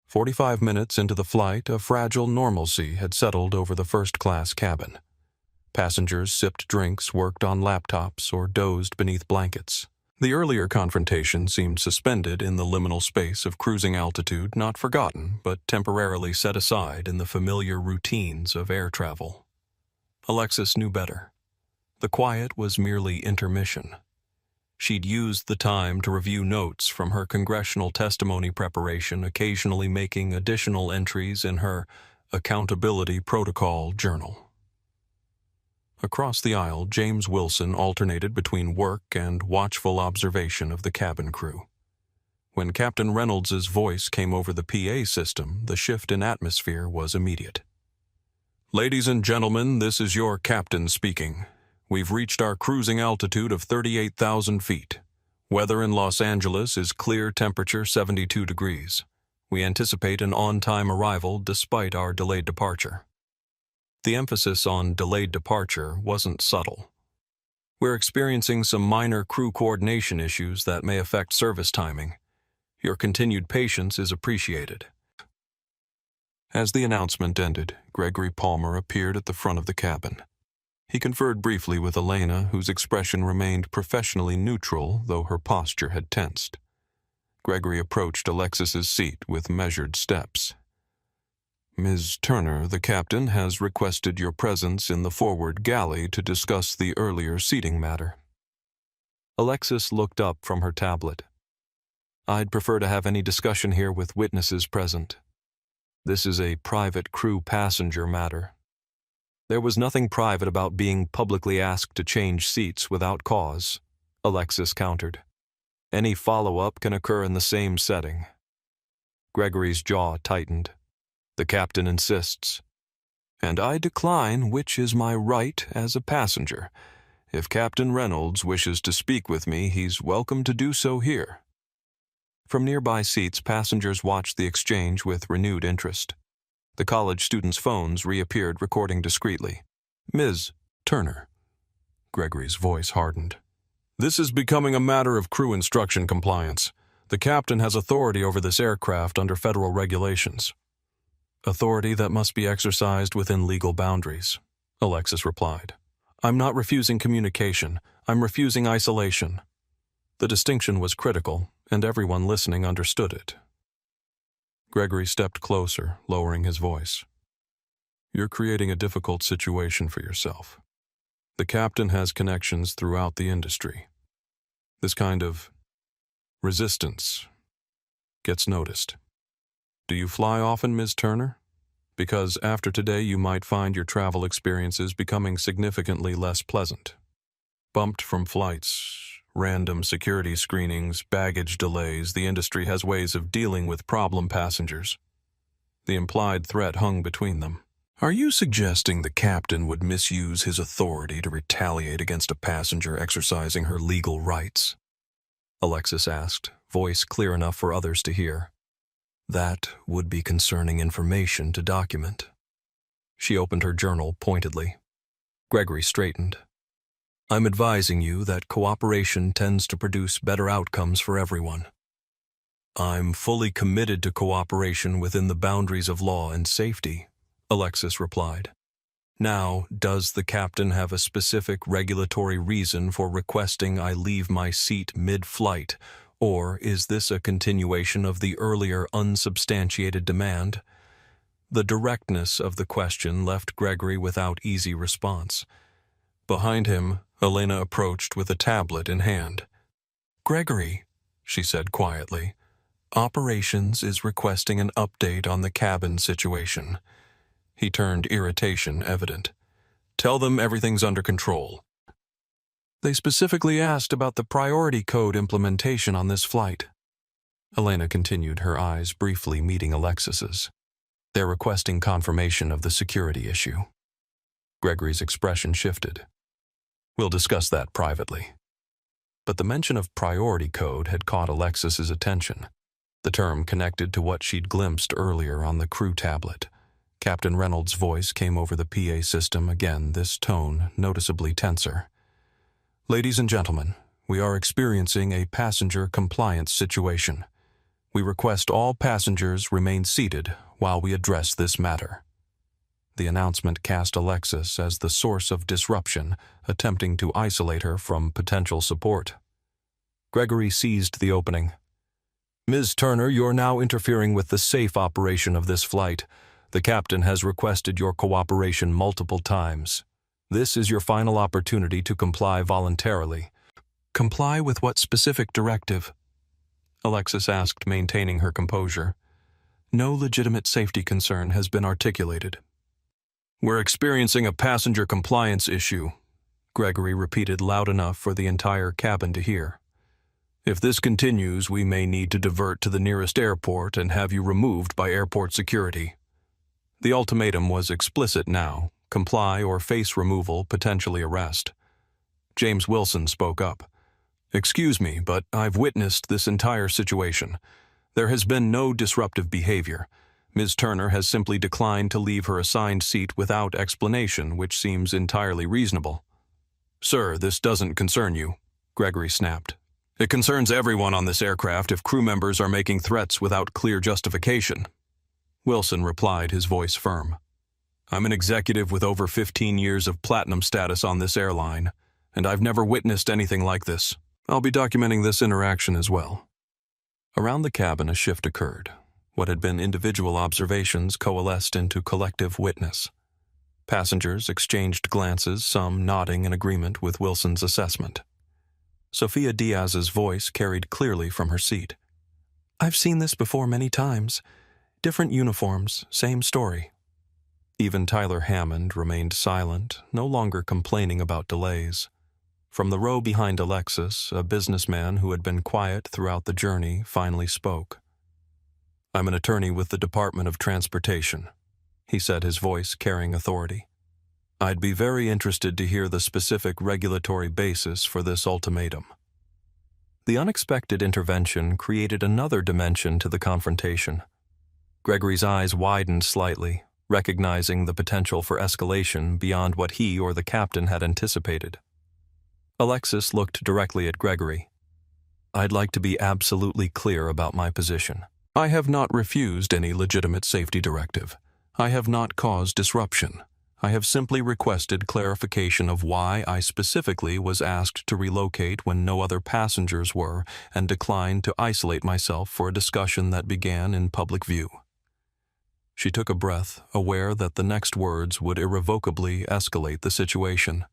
[SPEAKER 1] 45 minutes into the flight, a fragile normalcy had settled over the first-class cabin. Passengers sipped drinks, worked on laptops, or dozed beneath blankets. The earlier confrontation seemed suspended in the liminal space of cruising altitude, not forgotten, but temporarily set aside in the familiar routines of air travel. Alexis knew better. The quiet was merely intermission. She'd used the time to review notes from her congressional testimony preparation, occasionally making additional entries in her accountability protocol journal. Across the aisle, James Wilson alternated between work and watchful observation of the cabin crew. When Captain Reynolds's voice came over the PA system, the shift in atmosphere was immediate. "Ladies and gentlemen, this is your captain speaking. We've reached our cruising altitude of 38,000 feet. Weather in Los Angeles is clear, temperature 72 degrees. We anticipate an on-time arrival despite our delayed departure." The emphasis on delayed departure wasn't subtle. "We're experiencing some minor crew coordination issues that may affect service timing. Your continued patience is appreciated." As the announcement ended, Gregory Palmer appeared at the front of the cabin. He conferred briefly with Elena, whose expression remained professionally neutral, though her posture had tensed. Gregory approached Alexis's seat with measured steps. "Ms. Turner, the captain has requested your presence in the forward galley to discuss the earlier seating matter." Alexis looked up from her tablet. "I'd prefer to have any discussion here with witnesses present. This is a private crew passenger matter." "There was nothing private about being publicly asked to change seats without cause," Alexis countered. "Any follow-up can occur in the same setting." Gregory's jaw tightened. "The captain insists. And I decline, which is my right as a passenger. If Captain Reynolds wishes to speak with me, he's welcome to do so here." From nearby seats, passengers watched the exchange with renewed interest. The college students' phones reappeared, recording discreetly. "Ms. Turner." Gregory's voice hardened. "This is becoming a matter of crew instruction compliance. The captain has authority over this aircraft under federal regulations." "Authority that must be exercised within legal boundaries," Alexis replied. "I'm not refusing communication. I'm refusing isolation." The distinction was critical, and everyone listening understood it. Gregory stepped closer, lowering his voice. "You're creating a difficult situation for yourself. The captain has connections throughout the industry. This kind of resistance gets noticed. Do you fly often, Ms. Turner? Because after today you might find your travel experiences becoming significantly less pleasant." Bumped from flights, random security screenings, baggage delays, the industry has ways of dealing with problem passengers. The implied threat hung between them. Are you suggesting the captain would misuse his authority to retaliate against a passenger exercising her legal rights? Alexis asked, voice clear enough for others to hear. That would be concerning information to document. She opened her journal pointedly. Gregory straightened. I'm advising you that cooperation tends to produce better outcomes for everyone. I'm fully committed to cooperation within the boundaries of law and safety, Alexis replied. Now, does the captain have a specific regulatory reason for requesting I leave my seat mid-flight, or is this a continuation of the earlier unsubstantiated demand? The directness of the question left Gregory without easy response. Behind him, Elena approached with a tablet in hand. Gregory, she said quietly, Operations is requesting an update on the cabin situation. He turned irritation evident. Tell them everything's under control. They specifically asked about the priority code implementation on this flight. Elena continued, her eyes briefly meeting Alexis's. They're requesting confirmation of the security issue. Gregory's expression shifted. We'll discuss that privately. But the mention of priority code had caught Alexis's attention. The term connected to what she'd glimpsed earlier on the crew tablet. Captain Reynolds' voice came over the PA system again, this tone noticeably tenser. Ladies and gentlemen, we are experiencing a passenger compliance situation. We request all passengers remain seated while we address this matter. The announcement cast Alexis as the source of disruption, attempting to isolate her from potential support. Gregory seized the opening. Ms. Turner, you're now interfering with the safe operation of this flight. The captain has requested your cooperation multiple times. This is your final opportunity to comply voluntarily. Comply with what specific directive? Alexis asked, maintaining her composure. No legitimate safety concern has been articulated. We're experiencing a passenger compliance issue, Gregory repeated loud enough for the entire cabin to hear. If this continues, we may need to divert to the nearest airport and have you removed by airport security. The ultimatum was explicit now: comply or face removal, potentially arrest. James Wilson spoke up. Excuse me, but I've witnessed this entire situation. There has been no disruptive behavior. Ms. Turner has simply declined to leave her assigned seat without explanation, which seems entirely reasonable. Sir, this doesn't concern you, Gregory snapped. It concerns everyone on this aircraft if crew members are making threats without clear justification. Wilson replied, his voice firm. I'm an executive with over 15 years of platinum status on this airline, and I've never witnessed anything like this. I'll be documenting this interaction as well. Around the cabin, a shift occurred. What had been individual observations coalesced into collective witness. Passengers exchanged glances, some nodding in agreement with Wilson's assessment. Sophia Diaz's voice carried clearly from her seat. I've seen this before many times. Different uniforms, same story. Even Tyler Hammond remained silent, no longer complaining about delays. From the row behind Alexis, a businessman who had been quiet throughout the journey finally spoke. I'm an attorney with the Department of Transportation, he said, his voice carrying authority. I'd be very interested to hear the specific regulatory basis for this ultimatum. The unexpected intervention created another dimension to the confrontation. Gregory's eyes widened slightly, recognizing the potential for escalation beyond what he or the captain had anticipated. Alexis looked directly at Gregory. I'd like to be absolutely clear about my position. I have not refused any legitimate safety directive. I have not caused disruption. I have simply requested clarification of why I specifically was asked to relocate when no other passengers were, and declined to isolate myself for a discussion that began in public view. She took a breath, aware that the next words would irrevocably escalate the situation.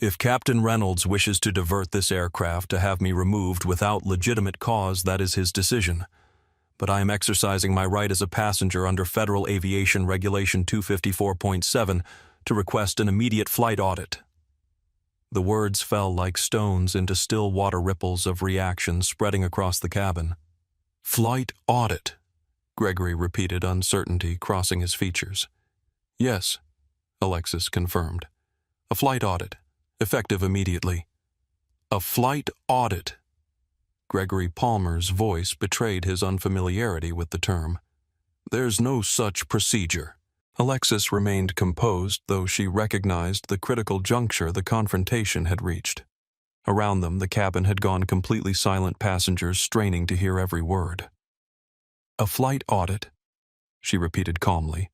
[SPEAKER 1] If Captain Reynolds wishes to divert this aircraft to have me removed without legitimate cause, that is his decision. But I am exercising my right as a passenger under Federal Aviation Regulation 254.7 to request an immediate flight audit. The words fell like stones into still water ripples of reaction spreading across the cabin. "Flight audit," Gregory repeated, uncertainty crossing his features. "Yes," Alexis confirmed. "A flight audit, effective immediately." "A flight audit." Gregory Palmer's voice betrayed his unfamiliarity with the term. "There's no such procedure." Alexis remained composed, though she recognized the critical juncture the confrontation had reached. Around them, the cabin had gone completely silent, passengers straining to hear every word. "A flight audit," she repeated calmly,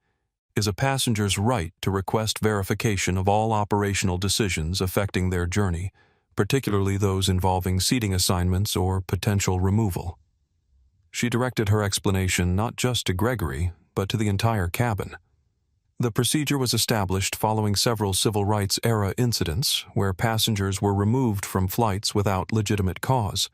[SPEAKER 1] "is a passenger's right to request verification of all operational decisions affecting their journey, particularly those involving seating assignments or potential removal." She directed her explanation not just to Gregory, but to the entire cabin. The procedure was established following several civil rights-era incidents where passengers were removed from flights without legitimate cause.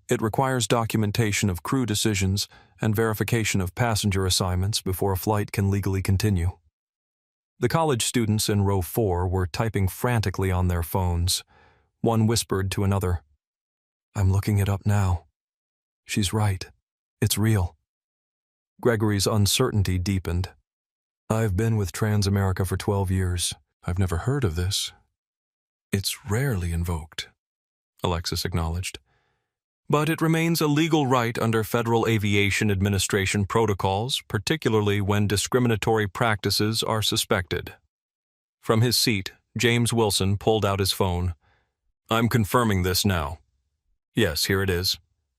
[SPEAKER 1] It requires documentation of crew decisions and verification of passenger assignments before a flight can legally continue. The college students in row 4 were typing frantically on their phones. One whispered to another, "I'm looking it up now. She's right. It's real." Gregory's uncertainty deepened. "I've been with Transamerica for 12 years. I've never heard of this." "It's rarely invoked," Alexis acknowledged. "But it remains a legal right under Federal Aviation Administration protocols, particularly when discriminatory practices are suspected." From his seat, James Wilson pulled out his phone. "I'm confirming this now. Yes, here it is.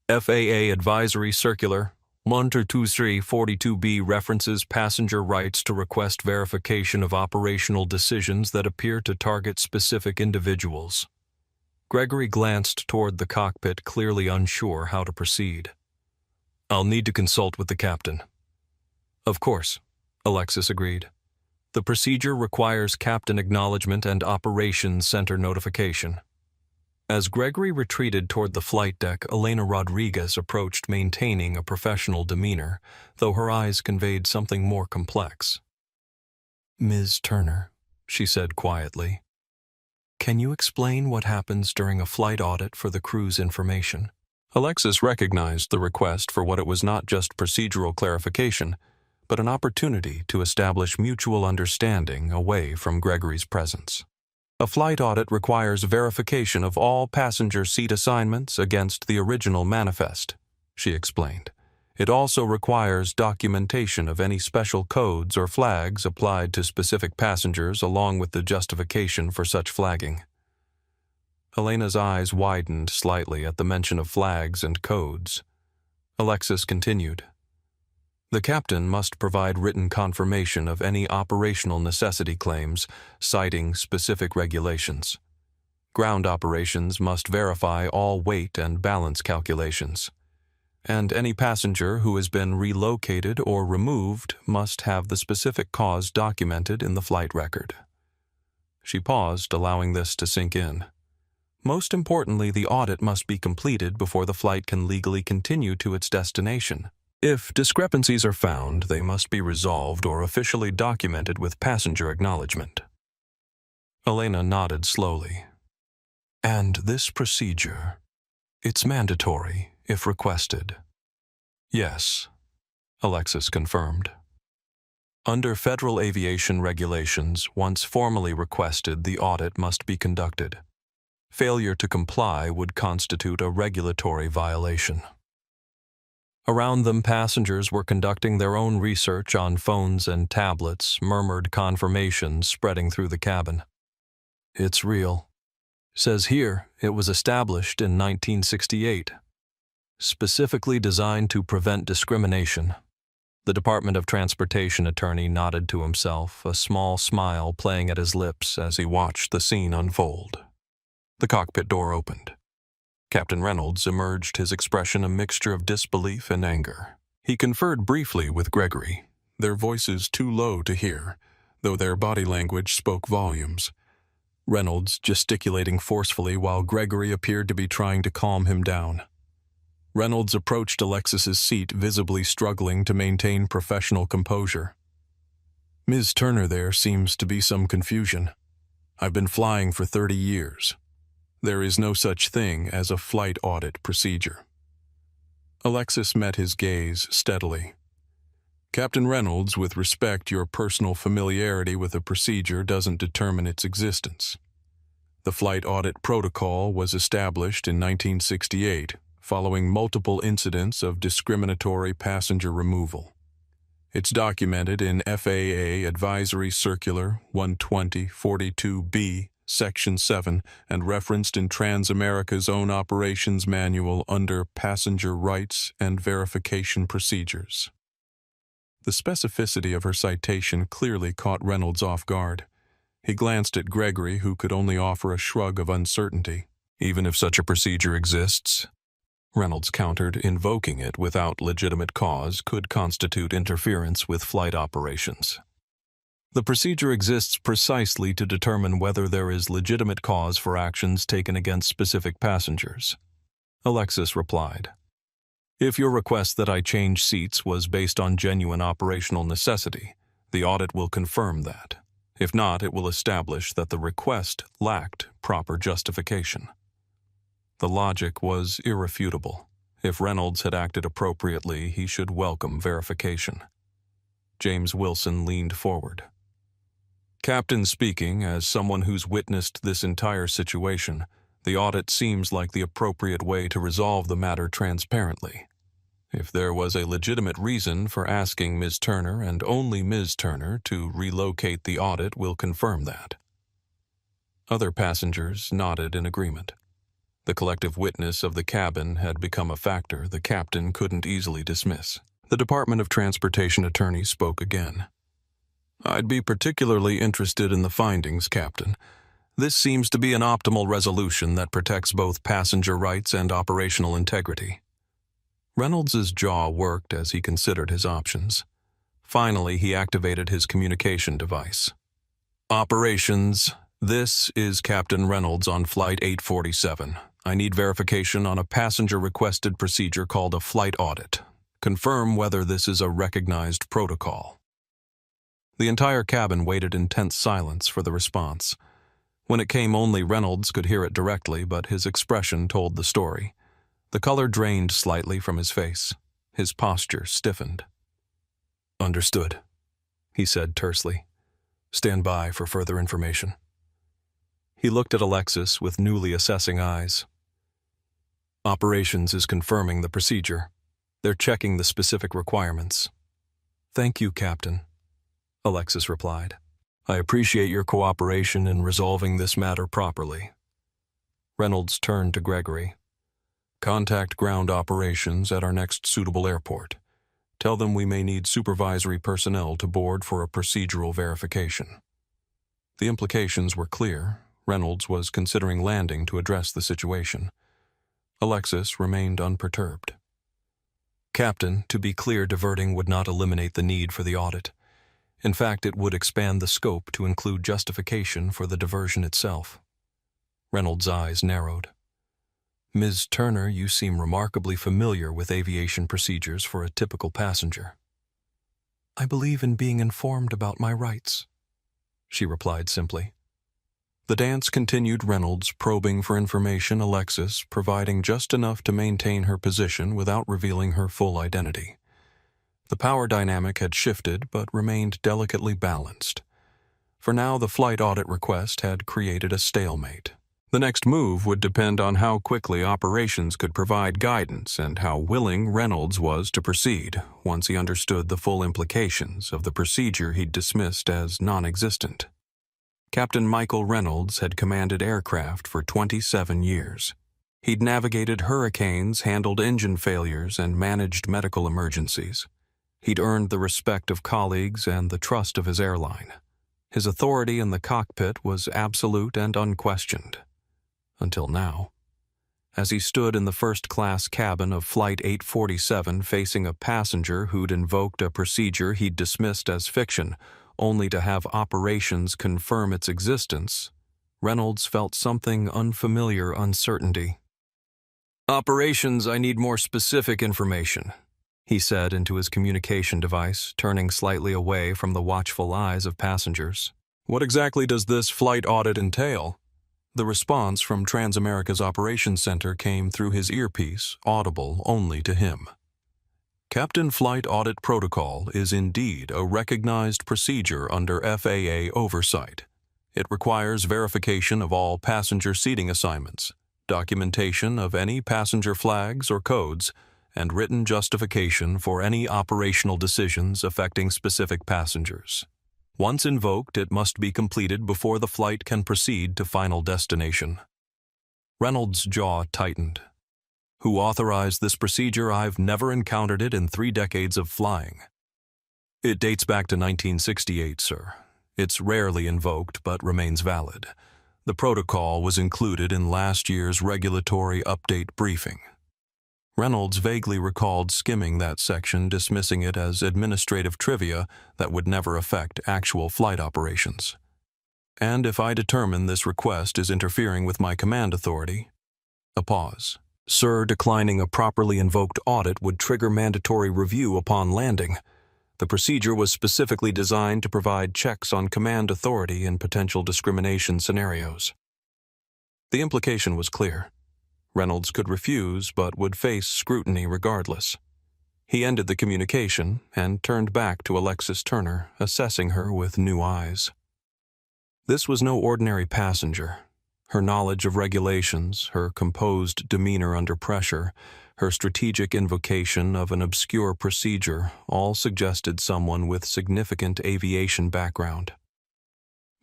[SPEAKER 1] FAA Advisory Circular 12342B references passenger rights to request verification of operational decisions that appear to target specific individuals." Gregory glanced toward the cockpit, clearly unsure how to proceed. "I'll need to consult with the captain." "Of course," Alexis agreed. "The procedure requires captain acknowledgement and operations center notification." As Gregory retreated toward the flight deck, Elena Rodriguez approached, maintaining a professional demeanor, though her eyes conveyed something more complex. "Ms. Turner," she said quietly, "can you explain what happens during a flight audit for the crew's information?" Alexis recognized the request for what it was not just procedural clarification, but an opportunity to establish mutual understanding away from Gregory's presence. "A flight audit requires verification of all passenger seat assignments against the original manifest," she explained. "It also requires documentation of any special codes or flags applied to specific passengers along with the justification for such flagging." Elena's eyes widened slightly at the mention of flags and codes. Alexis continued. "The captain must provide written confirmation of any operational necessity claims, citing specific regulations. Ground operations must verify all weight and balance calculations. And any passenger who has been relocated or removed must have the specific cause documented in the flight record." She paused, allowing this to sink in. "Most importantly, the audit must be completed before the flight can legally continue to its destination. If discrepancies are found, they must be resolved or officially documented with passenger acknowledgement." Elena nodded slowly. "And this procedure, it's mandatory if requested?" "Yes," Alexis confirmed. "Under Federal Aviation regulations, once formally requested, the audit must be conducted. Failure to comply would constitute a regulatory violation." Around them, passengers were conducting their own research on phones and tablets, murmured confirmations spreading through the cabin. "It's real. Says here it was established in 1968. Specifically designed to prevent discrimination." The Department of Transportation attorney nodded to himself, a small smile playing at his lips as he watched the scene unfold. The cockpit door opened. Captain Reynolds emerged, his expression a mixture of disbelief and anger. He conferred briefly with Gregory, their voices too low to hear, though their body language spoke volumes. Reynolds gesticulating forcefully while Gregory appeared to be trying to calm him down. Reynolds approached Alexis's seat, visibly struggling to maintain professional composure. "Ms. Turner, there seems to be some confusion. I've been flying for 30 years. There is no such thing as a flight audit procedure. Alexis met his gaze steadily. Captain Reynolds, with respect, your personal familiarity with a procedure doesn't determine its existence. The flight audit protocol was established in 1968, following multiple incidents of discriminatory passenger removal. It's documented in FAA Advisory Circular 120-42B, Section 7, and referenced in Transamerica's own operations manual under Passenger Rights and Verification Procedures. The specificity of her citation clearly caught Reynolds off guard. He glanced at Gregory, who could only offer a shrug of uncertainty. Even if such a procedure exists, Reynolds countered, invoking it without legitimate cause could constitute interference with flight operations. The procedure exists precisely to determine whether there is legitimate cause for actions taken against specific passengers. Alexis replied, "If your request that I change seats was based on genuine operational necessity, the audit will confirm that. If not, it will establish that the request lacked proper justification." The logic was irrefutable. If Reynolds had acted appropriately, he should welcome verification. James Wilson leaned forward. "Captain speaking, as someone who's witnessed this entire situation, the audit seems like the appropriate way to resolve the matter transparently. If there was a legitimate reason for asking Ms. Turner and only Ms. Turner to relocate, the audit will confirm that." Other passengers nodded in agreement. The collective witness of the cabin had become a factor the captain couldn't easily dismiss. The Department of Transportation attorney spoke again. "I'd be particularly interested in the findings, Captain. This seems to be an optimal resolution that protects both passenger rights and operational integrity." Reynolds' jaw worked as he considered his options. Finally, he activated his communication device. "Operations, this is Captain Reynolds on Flight 847. I need verification on a passenger-requested procedure called a flight audit. Confirm whether this is a recognized protocol." The entire cabin waited in tense silence for the response. When it came, only Reynolds could hear it directly, but his expression told the story. The color drained slightly from his face. His posture stiffened. "Understood," he said tersely. "Stand by for further information." He looked at Alexis with newly assessing eyes. "Operations is confirming the procedure. They're checking the specific requirements." "Thank you, Captain," Alexis replied. "I appreciate your cooperation in resolving this matter properly." Reynolds turned to Gregory. "Contact ground operations at our next suitable airport. Tell them we may need supervisory personnel to board for a procedural verification." The implications were clear. Reynolds was considering landing to address the situation. Alexis remained unperturbed. "Captain, to be clear, diverting would not eliminate the need for the audit. In fact, it would expand the scope to include justification for the diversion itself." Reynolds' eyes narrowed. "Ms. Turner, you seem remarkably familiar with aviation procedures for a typical passenger." "I believe in being informed about my rights," she replied simply. The dance continued, Reynolds probing for information, Alexis providing just enough to maintain her position without revealing her full identity. The power dynamic had shifted but remained delicately balanced. For now, the flight audit request had created a stalemate. The next move would depend on how quickly operations could provide guidance and how willing Reynolds was to proceed once he understood the full implications of the procedure he'd dismissed as non-existent. Captain Michael Reynolds had commanded aircraft for 27 years. He'd navigated hurricanes, handled engine failures, and managed medical emergencies. He'd earned the respect of colleagues and the trust of his airline. His authority in the cockpit was absolute and unquestioned. Until now. As he stood in the first-class cabin of Flight 847 facing a passenger who'd invoked a procedure he'd dismissed as fiction, only to have operations confirm its existence, Reynolds felt something unfamiliar uncertainty. "Operations, I need more specific information," he said into his communication device, turning slightly away from the watchful eyes of passengers. What exactly does this flight audit entail? The response from Transamerica's Operations Center came through his earpiece, audible only to him. Captain Flight Audit Protocol is indeed a recognized procedure under FAA oversight. It requires verification of all passenger seating assignments, documentation of any passenger flags or codes, and written justification for any operational decisions affecting specific passengers. Once invoked, it must be completed before the flight can proceed to final destination. Reynolds' jaw tightened. Who authorized this procedure? I've never encountered it in 3 decades of flying. It dates back to 1968, sir. It's rarely invoked but remains valid. The protocol was included in last year's regulatory update briefing. Reynolds vaguely recalled skimming that section, dismissing it as administrative trivia that would never affect actual flight operations. And if I determine this request is interfering with my command authority? A pause. Sir, declining a properly invoked audit would trigger mandatory review upon landing. The procedure was specifically designed to provide checks on command authority in potential discrimination scenarios. The implication was clear. Reynolds could refuse, but would face scrutiny regardless. He ended the communication and turned back to Alexis Turner, assessing her with new eyes. This was no ordinary passenger. Her knowledge of regulations, her composed demeanor under pressure, her strategic invocation of an obscure procedure all suggested someone with significant aviation background.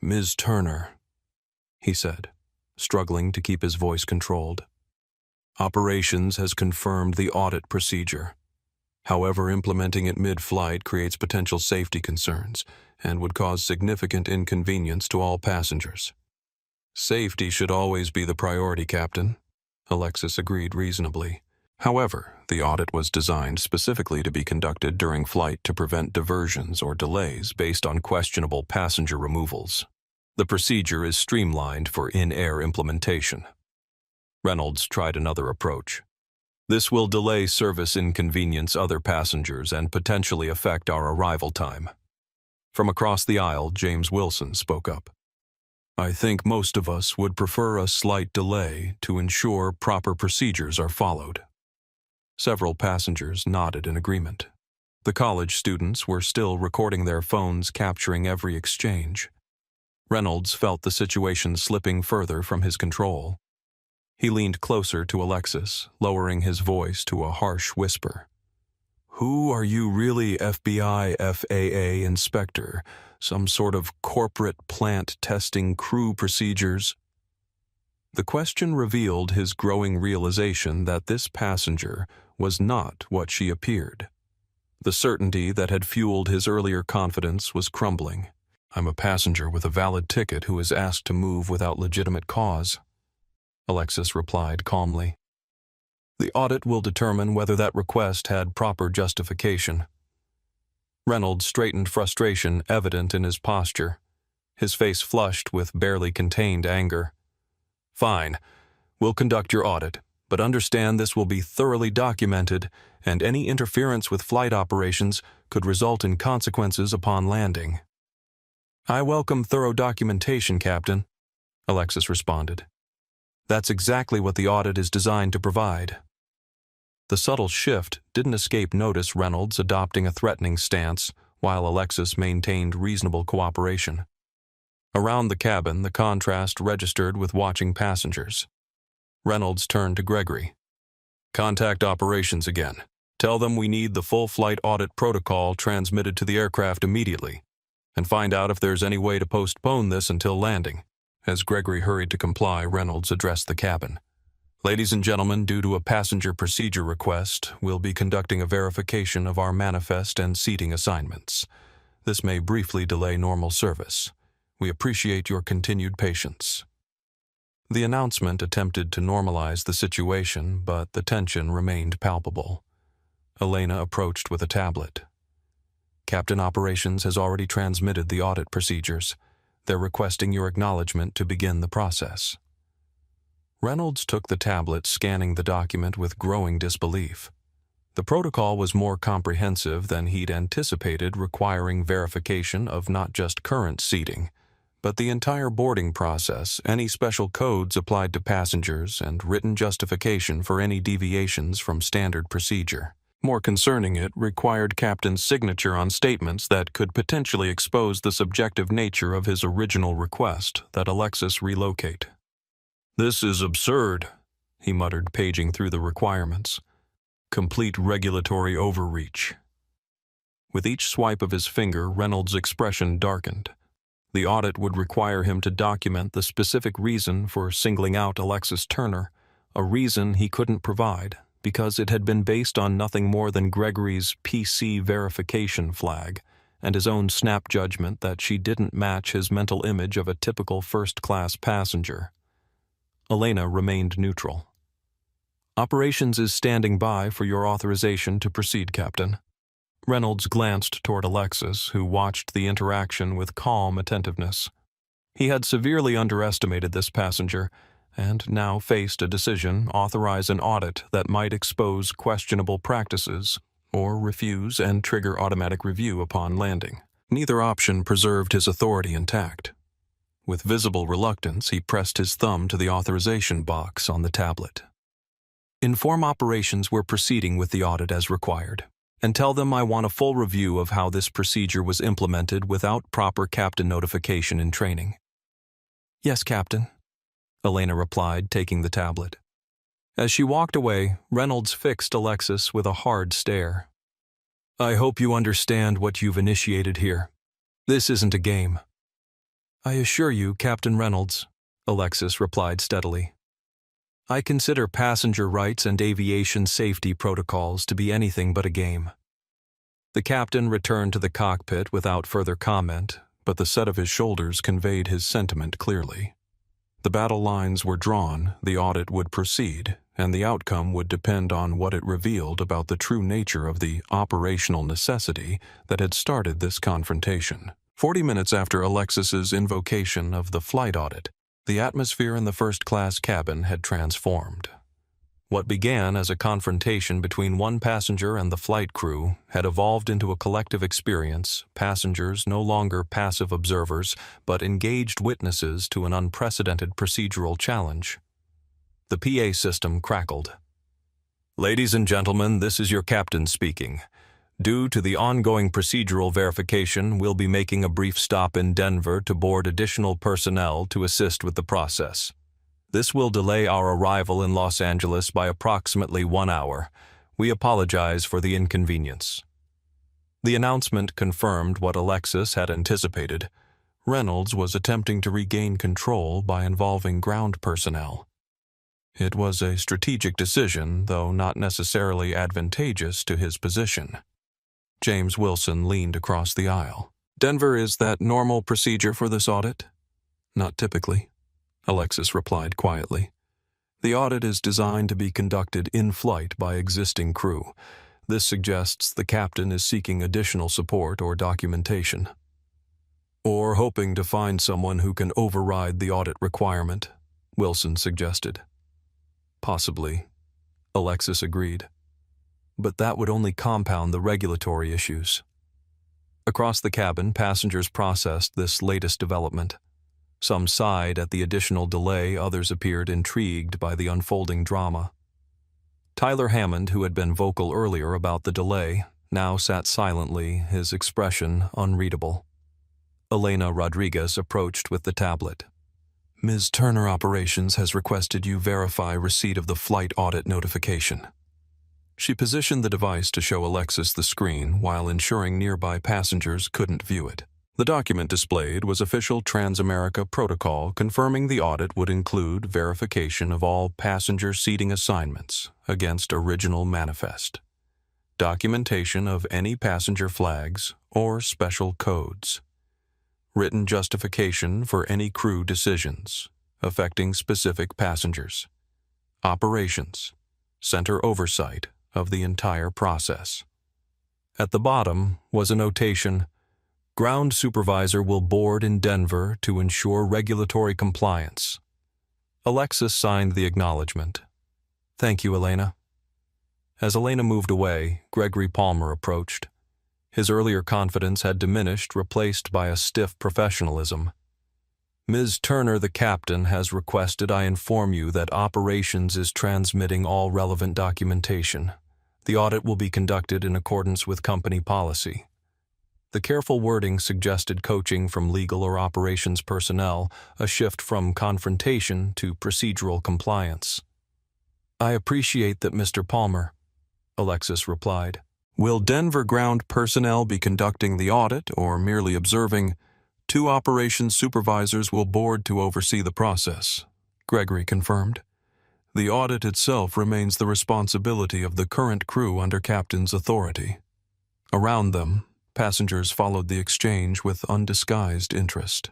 [SPEAKER 1] "Ms. Turner," he said, struggling to keep his voice controlled. "Operations has confirmed the audit procedure. However, implementing it mid-flight creates potential safety concerns and would cause significant inconvenience to all passengers." "Safety should always be the priority, Captain," Alexis agreed reasonably. However, the audit was designed specifically to be conducted during flight to prevent diversions or delays based on questionable passenger removals. The procedure is streamlined for in-air implementation. Reynolds tried another approach. "This will delay service, inconvenience other passengers, and potentially affect our arrival time." From across the aisle, James Wilson spoke up. "I think most of us would prefer a slight delay to ensure proper procedures are followed." Several passengers nodded in agreement. The college students were still recording their phones, capturing every exchange. Reynolds felt the situation slipping further from his control. He leaned closer to Alexis, lowering his voice to a harsh whisper. "Who are you really, FBI FAA inspector? Some sort of corporate plant testing crew procedures?" The question revealed his growing realization that this passenger was not what she appeared. The certainty that had fueled his earlier confidence was crumbling. "I'm a passenger with a valid ticket who is asked to move without legitimate cause," Alexis replied calmly. "The audit will determine whether that request had proper justification." Reynolds straightened, frustration evident in his posture. His face flushed with barely contained anger. "Fine. We'll conduct your audit, but understand this will be thoroughly documented, and any interference with flight operations could result in consequences upon landing." "I welcome thorough documentation, Captain," Alexis responded. "That's exactly what the audit is designed to provide." The subtle shift didn't escape notice, Reynolds adopting a threatening stance, while Alexis maintained reasonable cooperation. Around the cabin, the contrast registered with watching passengers. Reynolds turned to Gregory. "Contact operations again. Tell them we need the full flight audit protocol transmitted to the aircraft immediately, and find out if there's any way to postpone this until landing." As Gregory hurried to comply, Reynolds addressed the cabin. "Ladies and gentlemen, due to a passenger procedure request, we'll be conducting a verification of our manifest and seating assignments. This may briefly delay normal service. We appreciate your continued patience." The announcement attempted to normalize the situation, but the tension remained palpable. Elena approached with a tablet. "Captain Operations has already transmitted the audit procedures. They're requesting your acknowledgement to begin the process." Reynolds took the tablet, scanning the document with growing disbelief. The protocol was more comprehensive than he'd anticipated, requiring verification of not just current seating, but the entire boarding process, any special codes applied to passengers, and written justification for any deviations from standard procedure. More concerning, it required Captain's signature on statements that could potentially expose the subjective nature of his original request that Alexis relocate. "This is absurd," he muttered, paging through the requirements. "Complete regulatory overreach." With each swipe of his finger, Reynolds' expression darkened. The audit would require him to document the specific reason for singling out Alexis Turner, a reason he couldn't provide, because it had been based on nothing more than Gregory's PC verification flag and his own snap judgment that she didn't match his mental image of a typical first-class passenger. Elena remained neutral. "Operations is standing by for your authorization to proceed, Captain." Reynolds glanced toward Alexis, who watched the interaction with calm attentiveness. He had severely underestimated this passenger, and now faced a decision: authorize an audit that might expose questionable practices, or refuse and trigger automatic review upon landing. Neither option preserved his authority intact. With visible reluctance, he pressed his thumb to the authorization box on the tablet. "Inform operations we're proceeding with the audit as required, and tell them I want a full review of how this procedure was implemented without proper captain notification and training." "Yes, Captain," Elena replied, taking the tablet. As she walked away, Reynolds fixed Alexis with a hard stare. "I hope you understand what you've initiated here. This isn't a game." "I assure you, Captain Reynolds," Alexis replied steadily, "I consider passenger rights and aviation safety protocols to be anything but a game." The captain returned to the cockpit without further comment, but the set of his shoulders conveyed his sentiment clearly. The battle lines were drawn, the audit would proceed, and the outcome would depend on what it revealed about the true nature of the operational necessity that had started this confrontation. 40 minutes after Alexis's invocation of the flight audit, the atmosphere in the first-class cabin had transformed. What began as a confrontation between one passenger and the flight crew had evolved into a collective experience, passengers no longer passive observers, but engaged witnesses to an unprecedented procedural challenge. The PA system crackled. "Ladies and gentlemen, this is your captain speaking. Due to the ongoing procedural verification, we'll be making a brief stop in Denver to board additional personnel to assist with the process. This will delay our arrival in Los Angeles by approximately 1 hour. We apologize for the inconvenience." The announcement confirmed what Alexis had anticipated. Reynolds was attempting to regain control by involving ground personnel. It was a strategic decision, though not necessarily advantageous to his position. James Wilson leaned across the aisle. "Denver, is that normal procedure for this audit?" "Not typically," Alexis replied quietly. "The audit is designed to be conducted in flight by existing crew. This suggests the captain is seeking additional support or documentation. Or hoping to find someone who can override the audit requirement," Wilson suggested. "Possibly," Alexis agreed. "But that would only compound the regulatory issues." Across the cabin, passengers processed this latest development. Some sighed at the additional delay, others appeared intrigued by the unfolding drama. Tyler Hammond, who had been vocal earlier about the delay, now sat silently, his expression unreadable. Elena Rodriguez approached with the tablet. "Ms. Turner Operations has requested you verify receipt of the flight audit notification." She positioned the device to show Alexis the screen while ensuring nearby passengers couldn't view it. The document displayed was official Transamerica protocol confirming the audit would include verification of all passenger seating assignments against original manifest, documentation of any passenger flags or special codes, written justification for any crew decisions affecting specific passengers, operations, center oversight of the entire process. At the bottom was a notation: "Ground supervisor will board in Denver to ensure regulatory compliance." Alexis signed the acknowledgement. "Thank you, Elena." As Elena moved away, Gregory Palmer approached. His earlier confidence had diminished, replaced by a stiff professionalism. Ms. Turner, the captain, has requested I inform you that operations is transmitting all relevant documentation. The audit will be conducted in accordance with company policy. The careful wording suggested coaching from legal or operations personnel, a shift from confrontation to procedural compliance. I appreciate that, Mr. Palmer, Alexis replied. Will Denver ground personnel be conducting the audit or merely observing? 2 operations supervisors will board to oversee the process, Gregory confirmed. The audit itself remains the responsibility of the current crew under captain's authority. Around them, passengers followed the exchange with undisguised interest.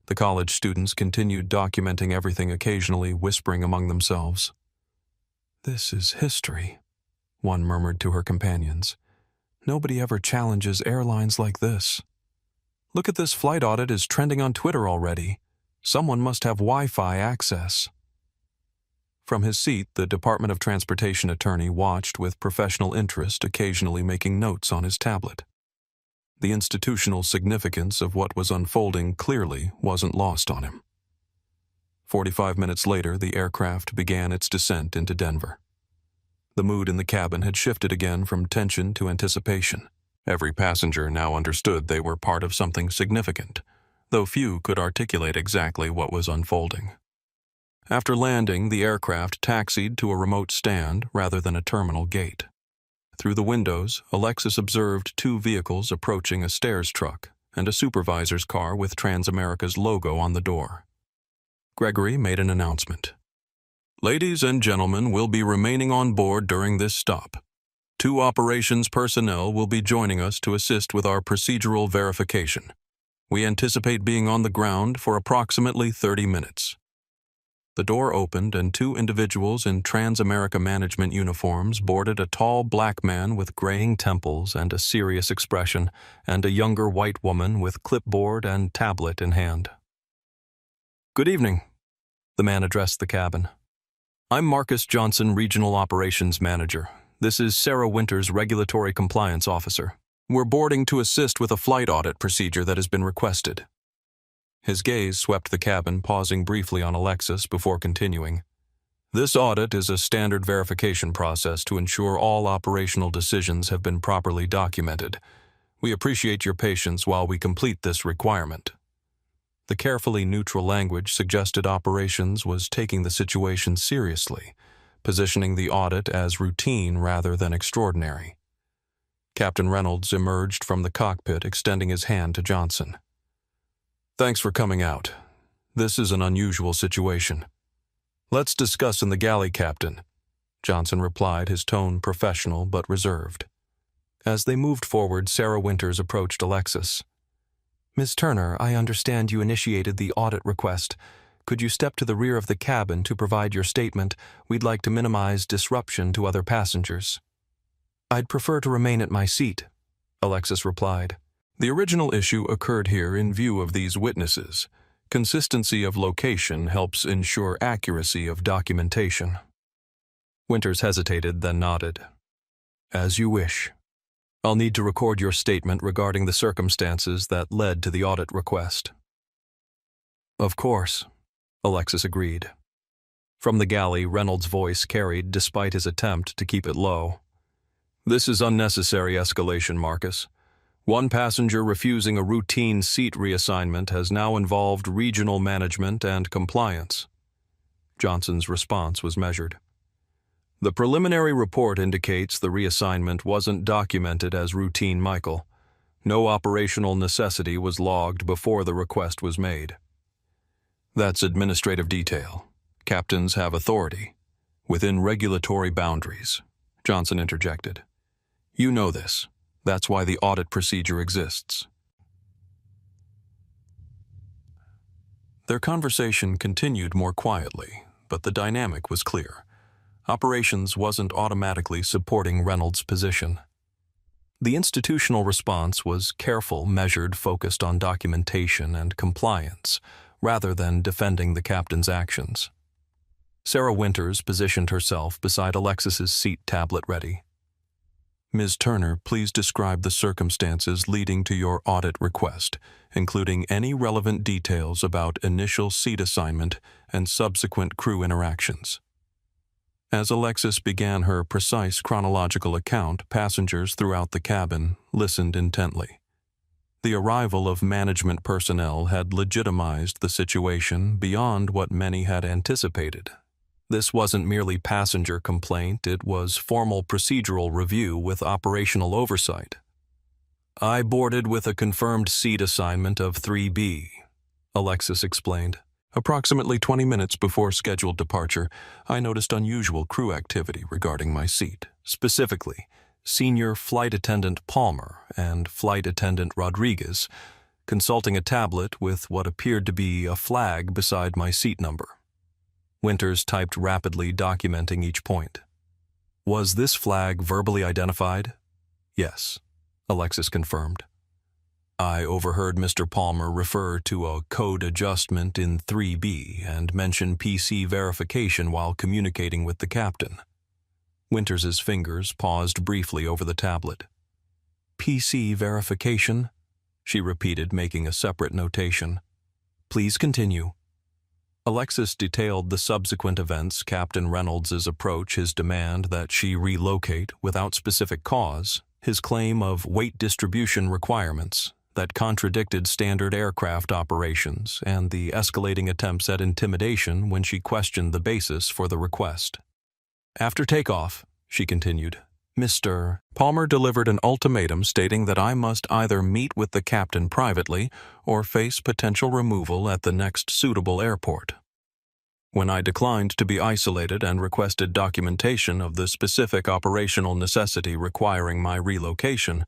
[SPEAKER 1] The college students continued documenting everything, occasionally whispering among themselves. This is history, one murmured to her companions. Nobody ever challenges airlines like this. Look at this flight audit is trending on Twitter already. Someone must have Wi-Fi access. From his seat, the Department of Transportation attorney watched with professional interest, occasionally making notes on his tablet. The institutional significance of what was unfolding clearly wasn't lost on him. 45 minutes later, the aircraft began its descent into Denver. The mood in the cabin had shifted again from tension to anticipation. Every passenger now understood they were part of something significant, though few could articulate exactly what was unfolding. After landing, the aircraft taxied to a remote stand rather than a terminal gate. Through the windows, Alexis observed 2 vehicles approaching a stairs truck and a supervisor's car with Transamerica's logo on the door. Gregory made an announcement. Ladies and gentlemen will be remaining on board during this stop. 2 operations personnel will be joining us to assist with our procedural verification. We anticipate being on the ground for approximately 30 minutes. The door opened and 2 individuals in Transamerica management uniforms boarded a tall black man with graying temples and a serious expression, and a younger white woman with clipboard and tablet in hand. Good evening, the man addressed the cabin. I'm Marcus Johnson, Regional Operations Manager. This is Sarah Winters, Regulatory Compliance Officer. We're boarding to assist with a flight audit procedure that has been requested. His gaze swept the cabin, pausing briefly on Alexis before continuing. This audit is a standard verification process to ensure all operational decisions have been properly documented. We appreciate your patience while we complete this requirement. The carefully neutral language suggested operations was taking the situation seriously, positioning the audit as routine rather than extraordinary. Captain Reynolds emerged from the cockpit, extending his hand to Johnson. Thanks for coming out. This is an unusual situation. Let's discuss in the galley, Captain, Johnson replied, his tone professional but reserved. As they moved forward, Sarah Winters approached Alexis. Ms. Turner, I understand you initiated the audit request. Could you step to the rear of the cabin to provide your statement? We'd like to minimize disruption to other passengers. I'd prefer to remain at my seat, Alexis replied. The original issue occurred here in view of these witnesses. Consistency of location helps ensure accuracy of documentation. Winters hesitated, then nodded. As you wish. I'll need to record your statement regarding the circumstances that led to the audit request. Of course, Alexis agreed. From the galley, Reynolds' voice carried despite his attempt to keep it low. This is unnecessary escalation, Marcus. One passenger refusing a routine seat reassignment has now involved regional management and compliance. Johnson's response was measured. The preliminary report indicates the reassignment wasn't documented as routine, Michael. No operational necessity was logged before the request was made. That's administrative detail. Captains have authority. Within regulatory boundaries, Johnson interjected. You know this. That's why the audit procedure exists. Their conversation continued more quietly, but the dynamic was clear. Operations wasn't automatically supporting Reynolds' position. The institutional response was careful, measured, focused on documentation and compliance, rather than defending the captain's actions. Sarah Winters positioned herself beside Alexis's seat, tablet ready. Ms. Turner, please describe the circumstances leading to your audit request, including any relevant details about initial seat assignment and subsequent crew interactions. As Alexis began her precise chronological account, passengers throughout the cabin listened intently. The arrival of management personnel had legitimized the situation beyond what many had anticipated. This wasn't merely passenger complaint, it was formal procedural review with operational oversight. "I boarded with a confirmed seat assignment of 3B, Alexis explained. Approximately 20 minutes before scheduled departure, I noticed unusual crew activity regarding my seat, specifically Senior Flight Attendant Palmer and Flight Attendant Rodriguez consulting a tablet with what appeared to be a flag beside my seat number. Winters typed rapidly, documenting each point. "Was this flag verbally identified?" "Yes," Alexis confirmed. "I overheard Mr. Palmer refer to a code adjustment in 3B and mention PC verification while communicating with the captain." Winters's fingers paused briefly over the tablet. "PC verification?" she repeated, making a separate notation. "Please continue." Alexis detailed the subsequent events, Captain Reynolds's approach, his demand that she relocate without specific cause, his claim of weight distribution requirements that contradicted standard aircraft operations, and the escalating attempts at intimidation when she questioned the basis for the request. "After takeoff," she continued, "Mr. Palmer delivered an ultimatum stating that I must either meet with the captain privately or face potential removal at the next suitable airport. When I declined to be isolated and requested documentation of the specific operational necessity requiring my relocation,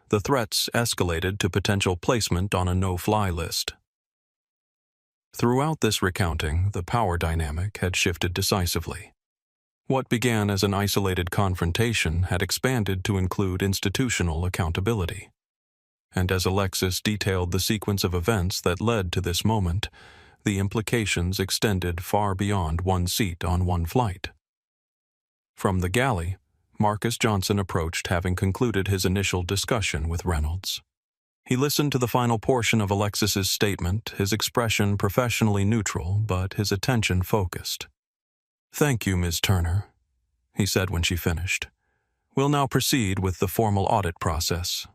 [SPEAKER 1] the threats escalated to potential placement on a no-fly list." Throughout this recounting, the power dynamic had shifted decisively. What began as an isolated confrontation had expanded to include institutional accountability. And as Alexis detailed the sequence of events that led to this moment, the implications extended far beyond one seat on one flight. From the galley, Marcus Johnson approached, having concluded his initial discussion with Reynolds. He listened to the final portion of Alexis's statement, his expression professionally neutral, but his attention focused. "Thank you, Ms. Turner," he said when she finished. "We'll now proceed with the formal audit process."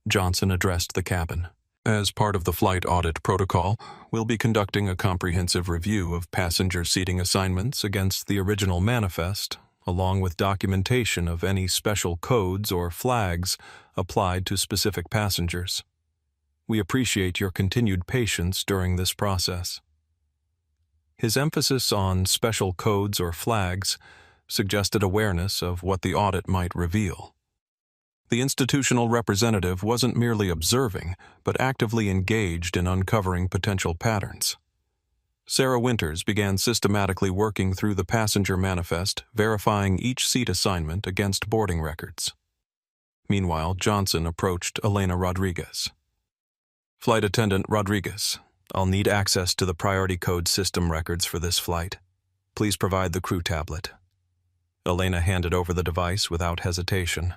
[SPEAKER 1] Johnson addressed the cabin. "As part of the flight audit protocol, we'll be conducting a comprehensive review of passenger seating assignments against the original manifest, along with documentation of any special codes or flags applied to specific passengers. We appreciate your continued patience during this process." His emphasis on special codes or flags suggested awareness of what the audit might reveal. The institutional representative wasn't merely observing, but actively engaged in uncovering potential patterns. Sarah Winters began systematically working through the passenger manifest, verifying each seat assignment against boarding records. Meanwhile, Johnson approached Elena Rodriguez. "Flight Attendant Rodriguez, I'll need access to the priority code system records for this flight. Please provide the crew tablet." Elena handed over the device without hesitation.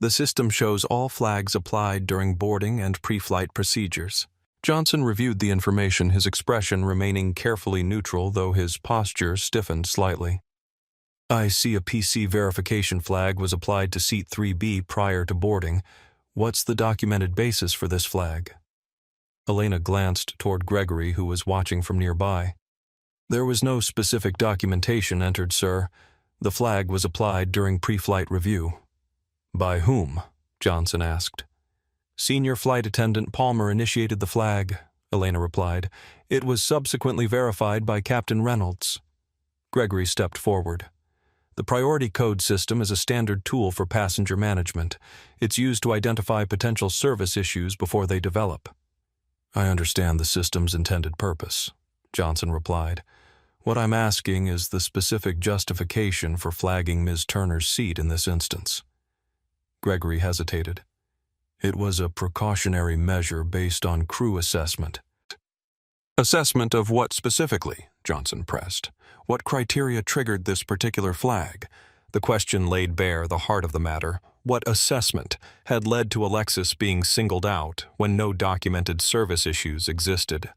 [SPEAKER 1] "The system shows all flags applied during boarding and pre-flight procedures." Johnson reviewed the information, his expression remaining carefully neutral, though his posture stiffened slightly. "I see a PC verification flag was applied to seat 3B prior to boarding. What's the documented basis for this flag?" Elena glanced toward Gregory, who was watching from nearby. "There was no specific documentation entered, sir. The flag was applied during pre-flight review." "By whom?" Johnson asked. "Senior Flight Attendant Palmer initiated the flag," Elena replied. "It was subsequently verified by Captain Reynolds." Gregory stepped forward. "The priority code system is a standard tool for passenger management. It's used to identify potential service issues before they develop." "I understand the system's intended purpose," Johnson replied. "What I'm asking is the specific justification for flagging Ms. Turner's seat in this instance." Gregory hesitated. "It was a precautionary measure based on crew assessment." "Assessment of what specifically?" Johnson pressed. "What criteria triggered this particular flag? The question laid bare the heart of the matter. What assessment had led to Alexis being singled out when no documented service issues existed?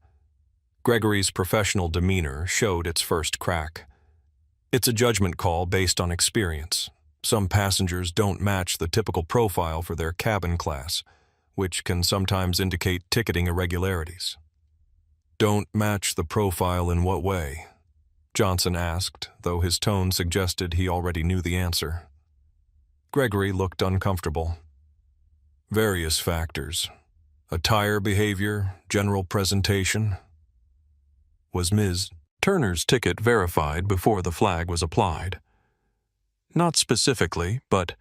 [SPEAKER 1] Gregory's professional demeanor showed its first crack. It's a judgment call based on experience. Some passengers don't match the typical profile for their cabin class, which can sometimes indicate ticketing irregularities. Don't match the profile in what way? Johnson asked, though his tone suggested he already knew the answer. Gregory looked uncomfortable. Various factors. Attire behavior, general presentation. Was Ms. Turner's ticket verified before the flag was applied? Not specifically, but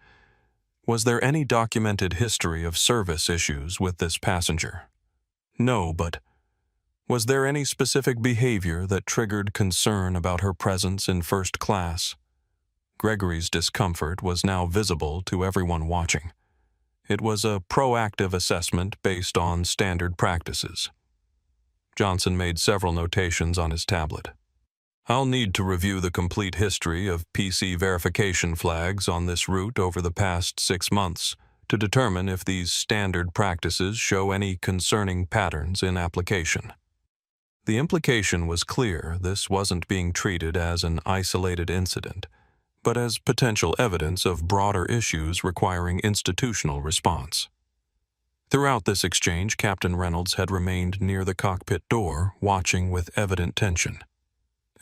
[SPEAKER 1] was there any documented history of service issues with this passenger? No, but was there any specific behavior that triggered concern about her presence in first class? Gregory's discomfort was now visible to everyone watching. It was a proactive assessment based on standard practices. Johnson made several notations on his tablet. I'll need to review the complete history of PC verification flags on this route over the past 6 months to determine if these standard practices show any concerning patterns in application. The implication was clear. This wasn't being treated as an isolated incident, but as potential evidence of broader issues requiring institutional response. Throughout this exchange, Captain Reynolds had remained near the cockpit door, watching with evident tension.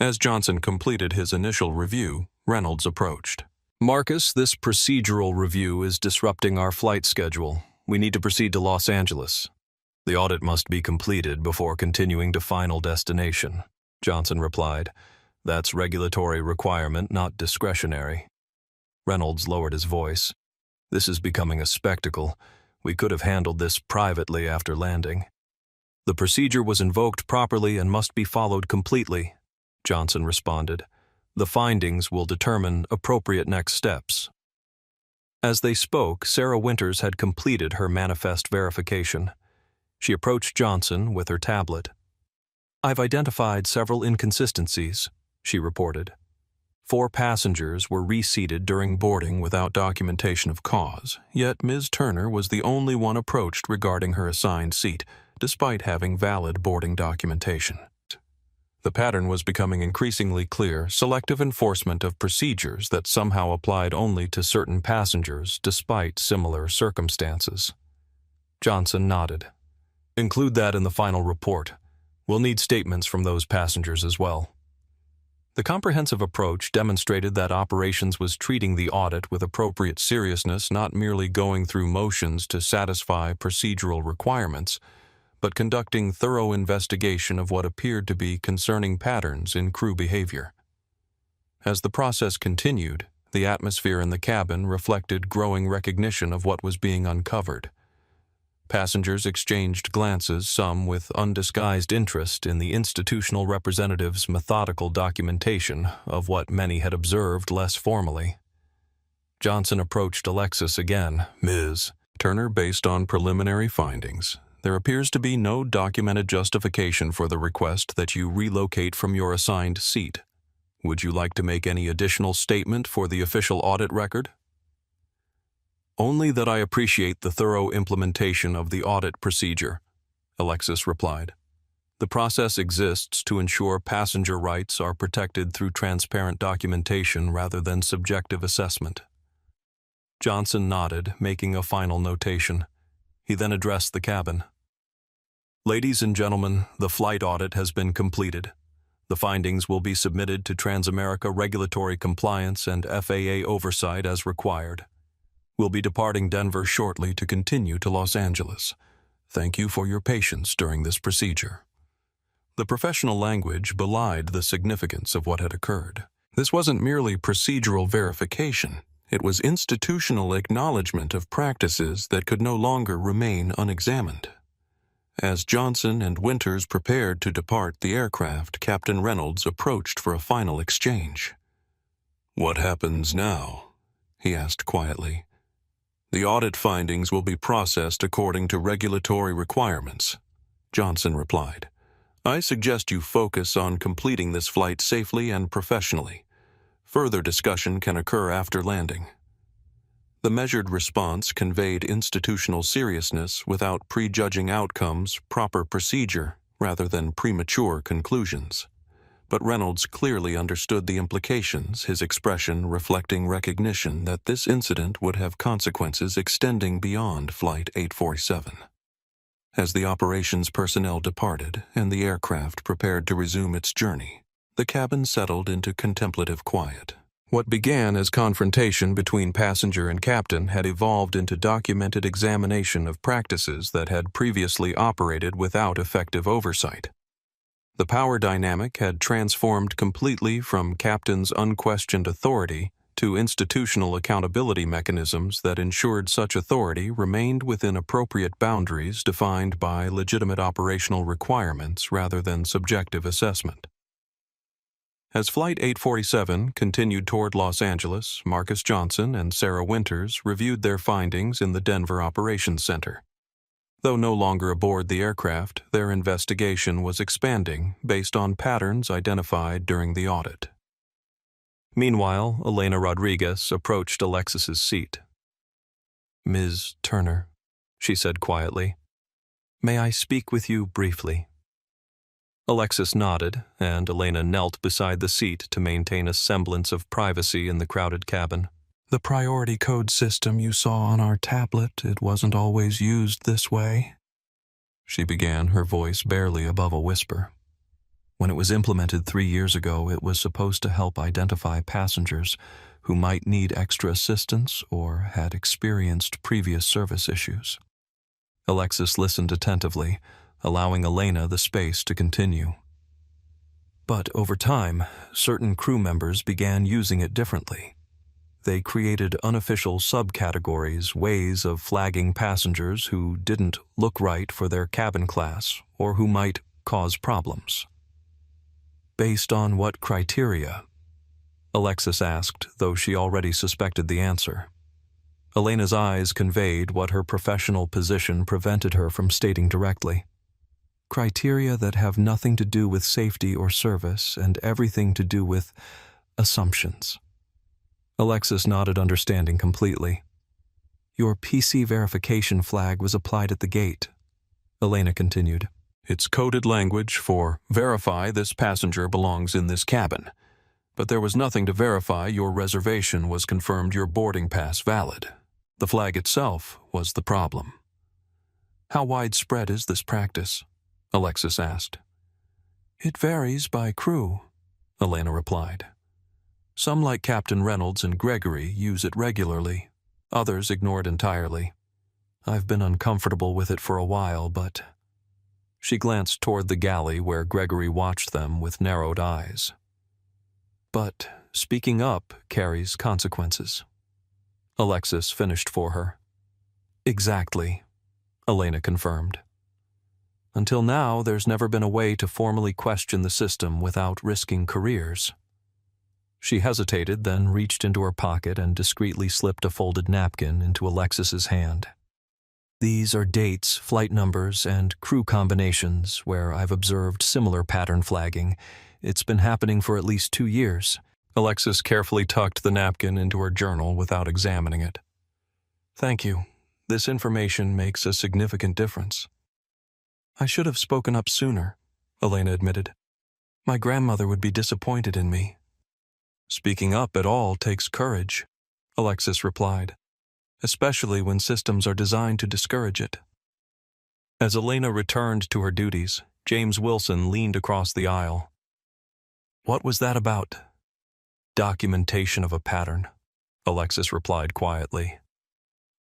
[SPEAKER 1] As Johnson completed his initial review, Reynolds approached. Marcus, this procedural review is disrupting our flight schedule. We need to proceed to Los Angeles. The audit must be completed before continuing to final destination, Johnson replied. That's regulatory requirement, not discretionary. Reynolds lowered his voice. This is becoming a spectacle. We could have handled this privately after landing. The procedure was invoked properly and must be followed completely, Johnson responded. The findings will determine appropriate next steps. As they spoke, Sarah Winters had completed her manifest verification. She approached Johnson with her tablet. I've identified several inconsistencies, she reported. 4 passengers were reseated during boarding without documentation of cause, yet Ms. Turner was the only one approached regarding her assigned seat, despite having valid boarding documentation. The pattern was becoming increasingly clear, selective enforcement of procedures that somehow applied only to certain passengers despite similar circumstances. Johnson nodded. Include that in the final report. We'll need statements from those passengers as well. The comprehensive approach demonstrated that operations was treating the audit with appropriate seriousness, not merely going through motions to satisfy procedural requirements, but conducting thorough investigation of what appeared to be concerning patterns in crew behavior. As the process continued, the atmosphere in the cabin reflected growing recognition of what was being uncovered. Passengers exchanged glances, some with undisguised interest in the institutional representative's methodical documentation of what many had observed less formally. Johnson approached Alexis again. Ms. Turner, based on preliminary findings, there appears to be no documented justification for the request that you relocate from your assigned seat. Would you like to make any additional statement for the official audit record? Only that I appreciate the thorough implementation of the audit procedure, Alexis replied. The process exists to ensure passenger rights are protected through transparent documentation rather than subjective assessment. Johnson nodded, making a final notation. He then addressed the cabin. Ladies and gentlemen, the flight audit has been completed. The findings will be submitted to Transamerica regulatory compliance and FAA oversight as required. We'll be departing Denver shortly to continue to Los Angeles. Thank you for your patience during this procedure. The professional language belied the significance of what had occurred. This wasn't merely procedural verification. It was institutional acknowledgement of practices that could no longer remain unexamined. As Johnson and Winters prepared to depart the aircraft, Captain Reynolds approached for a final exchange. "What happens now?" he asked quietly. "The audit findings will be processed according to regulatory requirements," Johnson replied. "I suggest you focus on completing this flight safely and professionally. Further discussion can occur after landing. The measured response conveyed institutional seriousness without prejudging outcomes, proper procedure, rather than premature conclusions. But Reynolds clearly understood the implications, his expression reflecting recognition that this incident would have consequences extending beyond Flight 847. As the operations personnel departed and the aircraft prepared to resume its journey, the cabin settled into contemplative quiet. What began as confrontation between passenger and captain had evolved into documented examination of practices that had previously operated without effective oversight. The power dynamic had transformed completely from captain's unquestioned authority to institutional accountability mechanisms that ensured such authority remained within appropriate boundaries defined by legitimate operational requirements rather than subjective assessment. As Flight 847 continued toward Los Angeles, Marcus Johnson and Sarah Winters reviewed their findings in the Denver Operations Center. Though no longer aboard the aircraft, their investigation was expanding based on patterns identified during the audit. Meanwhile, Elena Rodriguez approached Alexis's seat. "Ms. Turner," she said quietly, "may I speak with you briefly?" Alexis nodded, and Elena knelt beside the seat to maintain a semblance of privacy in the crowded cabin. "The priority code system you saw on our tablet, it wasn't always used this way," she began, her voice barely above a whisper. "When it was implemented 3 years ago, it was supposed to help identify passengers who might need extra assistance or had experienced previous service issues." Alexis listened attentively, allowing Elena the space to continue. "But over time, certain crew members began using it differently. They created unofficial subcategories, ways of flagging passengers who didn't look right for their cabin class or who might cause problems." "Based on what criteria?" Alexis asked, though she already suspected the answer. Elena's eyes conveyed what her professional position prevented her from stating directly. "Criteria that have nothing to do with safety or service and everything to do with assumptions." Alexis nodded, understanding completely. "Your PC verification flag was applied at the gate," Elena continued. "It's coded language for verify this passenger belongs in this cabin. But there was nothing to verify your reservation was confirmed your boarding pass valid. The flag itself was the problem." "How widespread is this practice?" Alexis asked. "It varies by crew," Elena replied. "Some, like Captain Reynolds and Gregory, use it regularly. Others ignore it entirely. I've been uncomfortable with it for a while, but—" She glanced toward the galley where Gregory watched them with narrowed eyes. "But speaking up carries consequences." Alexis finished for her. "Exactly," Elena confirmed. "Until now, there's never been a way to formally question the system without risking careers." She hesitated, then reached into her pocket and discreetly slipped a folded napkin into Alexis's hand. "These are dates, flight numbers, and crew combinations where I've observed similar pattern flagging. It's been happening for at least 2 years. Alexis carefully tucked the napkin into her journal without examining it. "Thank you. This information makes a significant difference." "I should have spoken up sooner," Elena admitted. "My grandmother would be disappointed in me." "Speaking up at all takes courage," Alexis replied, "especially when systems are designed to discourage it." As Elena returned to her duties, James Wilson leaned across the aisle. "What was that about?" "Documentation of a pattern," Alexis replied quietly.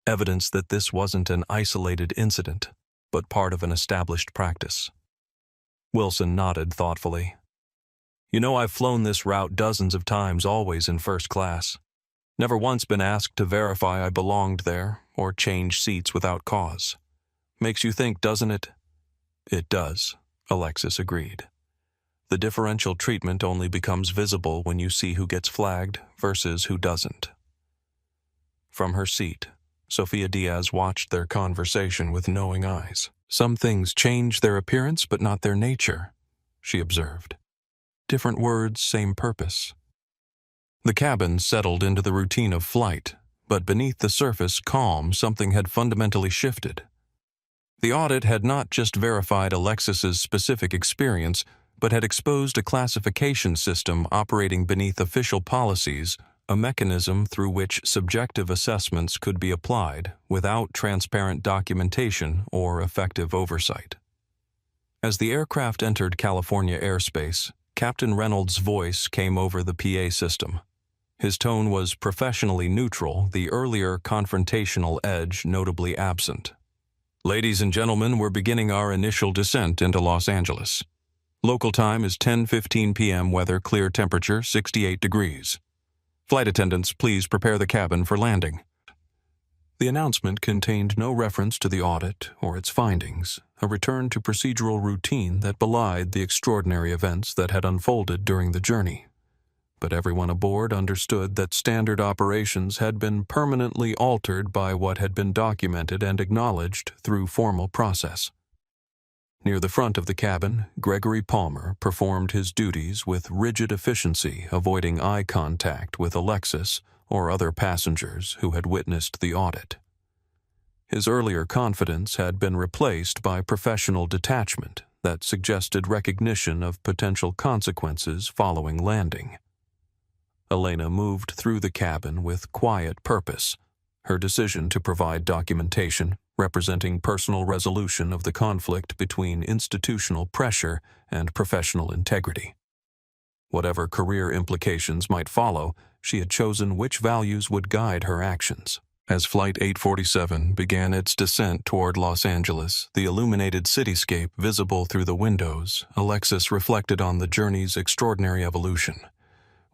[SPEAKER 1] "Evidence that this wasn't an isolated incident, but part of an established practice." Wilson nodded thoughtfully. "You know, I've flown this route dozens of times, always in first class. Never once been asked to verify I belonged there or change seats without cause. Makes you think, doesn't it?" "It does," Alexis agreed. "The differential treatment only becomes visible when you see who gets flagged versus who doesn't." From her seat, Sofia Diaz watched their conversation with knowing eyes. "Some things change their appearance but not their nature," she observed. "Different words, same purpose." The cabin settled into the routine of flight, but beneath the surface calm, something had fundamentally shifted. The audit had not just verified Alexis's specific experience, but had exposed a classification system operating beneath official policies, a mechanism through which subjective assessments could be applied without transparent documentation or effective oversight. As the aircraft entered California airspace, Captain Reynolds' voice came over the PA system. His tone was professionally neutral, the earlier confrontational edge notably absent. "Ladies and gentlemen, we're beginning our initial descent into Los Angeles. Local time is 10:15 p.m. Weather clear, temperature 68 degrees. Flight attendants, please prepare the cabin for landing." The announcement contained no reference to the audit or its findings, a return to procedural routine that belied the extraordinary events that had unfolded during the journey. But everyone aboard understood that standard operations had been permanently altered by what had been documented and acknowledged through formal process. Near the front of the cabin, Gregory Palmer performed his duties with rigid efficiency, avoiding eye contact with Alexis or other passengers who had witnessed the audit. His earlier confidence had been replaced by professional detachment that suggested recognition of potential consequences following landing. Elena moved through the cabin with quiet purpose, her decision to provide documentation representing personal resolution of the conflict between institutional pressure and professional integrity. Whatever career implications might follow, she had chosen which values would guide her actions. As Flight 847 began its descent toward Los Angeles, the illuminated cityscape visible through the windows, Alexis reflected on the journey's extraordinary evolution.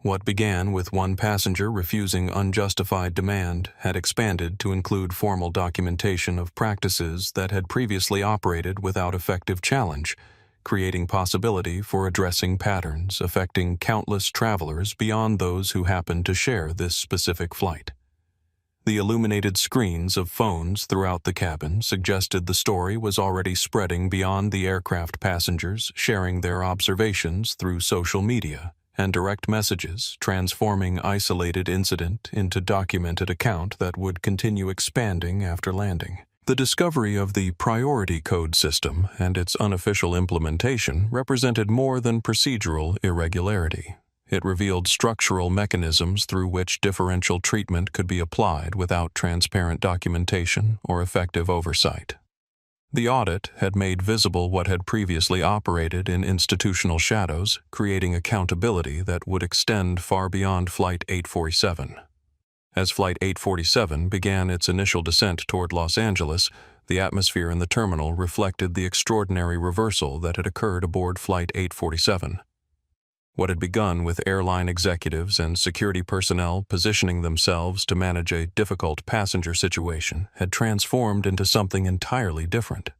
[SPEAKER 1] What began with one passenger refusing unjustified demand had expanded to include formal documentation of practices that had previously operated without effective challenge, creating possibility for addressing patterns affecting countless travelers beyond those who happened to share this specific flight. The illuminated screens of phones throughout the cabin suggested the story was already spreading beyond the aircraft passengers sharing their observations through social media and direct messages, transforming isolated incident into documented account that would continue expanding after landing. The discovery of the priority code system and its unofficial implementation represented more than procedural irregularity. It revealed structural mechanisms through which differential treatment could be applied without transparent documentation or effective oversight. The audit had made visible what had previously operated in institutional shadows, creating accountability that would extend far beyond Flight 847. As Flight 847 began its initial descent toward Los Angeles, the atmosphere in the terminal reflected the extraordinary reversal that had occurred aboard Flight 847. What had begun with airline executives and security personnel positioning themselves to manage a difficult passenger situation had transformed into something entirely different.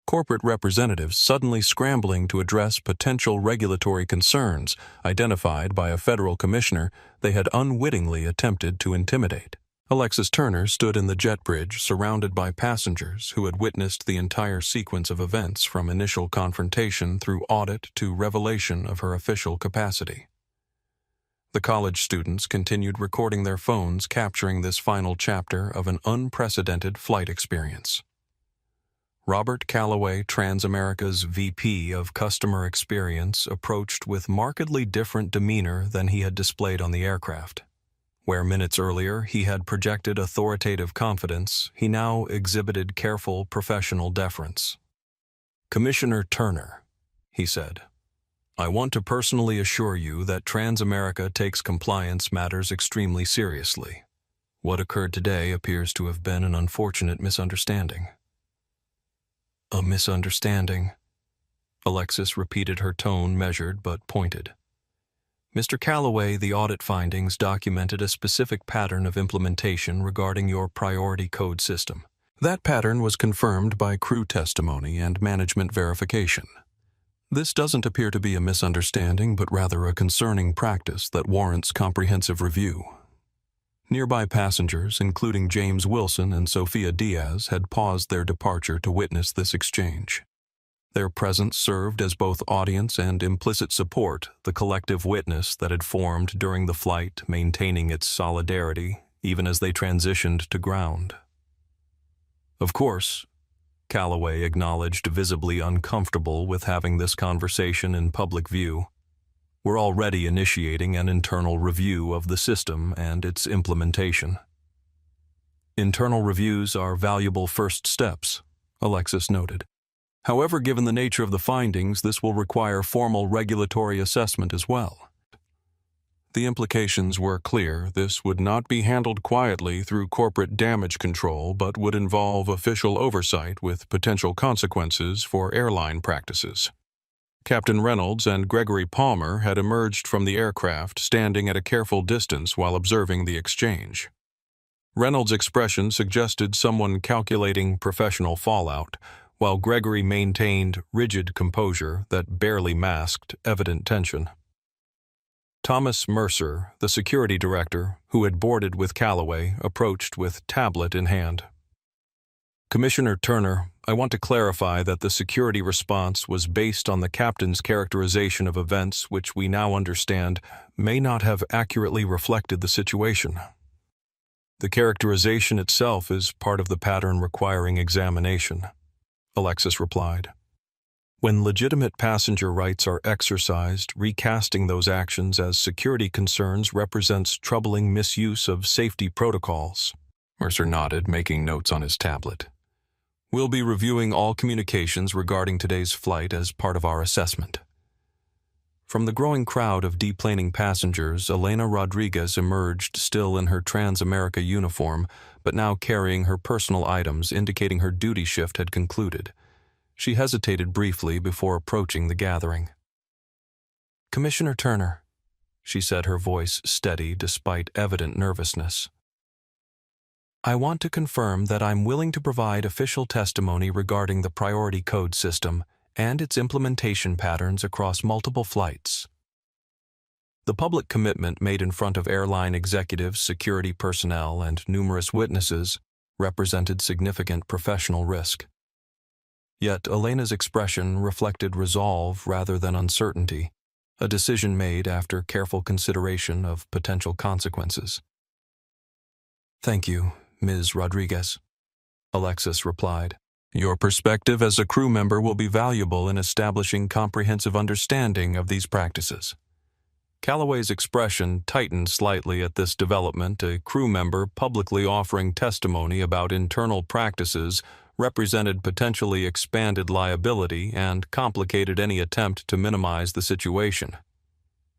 [SPEAKER 1] Corporate representatives suddenly scrambling to address potential regulatory concerns identified by a federal commissioner they had unwittingly attempted to intimidate. Alexis Turner stood in the jet bridge surrounded by passengers who had witnessed the entire sequence of events from initial confrontation through audit to revelation of her official capacity. The college students continued recording their phones, capturing this final chapter of an unprecedented flight experience. Robert Calloway, Transamerica's VP of Customer Experience, approached with markedly different demeanor than he had displayed on the aircraft. Where minutes earlier he had projected authoritative confidence, he now exhibited careful professional deference. "Commissioner Turner," he said, "I want to personally assure you that Transamerica takes compliance matters extremely seriously. What occurred today appears to have been an unfortunate misunderstanding." "A misunderstanding?" Alexis repeated, her tone measured but pointed. "Mr. Calloway, the audit findings documented a specific pattern of implementation regarding your priority code system. That pattern was confirmed by crew testimony and management verification. This doesn't appear to be a misunderstanding, but rather a concerning practice that warrants comprehensive review." Nearby passengers, including James Wilson and Sophia Diaz, had paused their departure to witness this exchange. Their presence served as both audience and implicit support, the collective witness that had formed during the flight, maintaining its solidarity even as they transitioned to ground. Of course, Calloway acknowledged, visibly uncomfortable with having this conversation in public view. We're already initiating an internal review of the system and its implementation. Internal reviews are valuable first steps, Alexis noted. However, given the nature of the findings, this will require formal regulatory assessment as well. The implications were clear. This would not be handled quietly through corporate damage control, but would involve official oversight with potential consequences for airline practices. Captain Reynolds and Gregory Palmer had emerged from the aircraft, standing at a careful distance while observing the exchange. Reynolds' expression suggested someone calculating professional fallout, while Gregory maintained rigid composure that barely masked evident tension. Thomas Mercer, the security director, who had boarded with Calloway, approached with tablet in hand. Commissioner Turner, I want to clarify that the security response was based on the captain's characterization of events which we now understand may not have accurately reflected the situation. The characterization itself is part of the pattern requiring examination, Alexis replied. When legitimate passenger rights are exercised, recasting those actions as security concerns represents troubling misuse of safety protocols. Mercer nodded, making notes on his tablet. We'll be reviewing all communications regarding today's flight as part of our assessment. From the growing crowd of deplaning passengers, Elena Rodriguez emerged, still in her Trans-America uniform, but now carrying her personal items, indicating her duty shift had concluded. She hesitated briefly before approaching the gathering. Commissioner Turner, she said, her voice steady despite evident nervousness. I want to confirm that I'm willing to provide official testimony regarding the priority code system and its implementation patterns across multiple flights. The public commitment made in front of airline executives, security personnel, and numerous witnesses represented significant professional risk. Yet Elena's expression reflected resolve rather than uncertainty, a decision made after careful consideration of potential consequences. Thank you, Ms. Rodriguez, Alexis replied. Your perspective as a crew member will be valuable in establishing comprehensive understanding of these practices. Calloway's expression tightened slightly at this development. A crew member publicly offering testimony about internal practices represented potentially expanded liability and complicated any attempt to minimize the situation.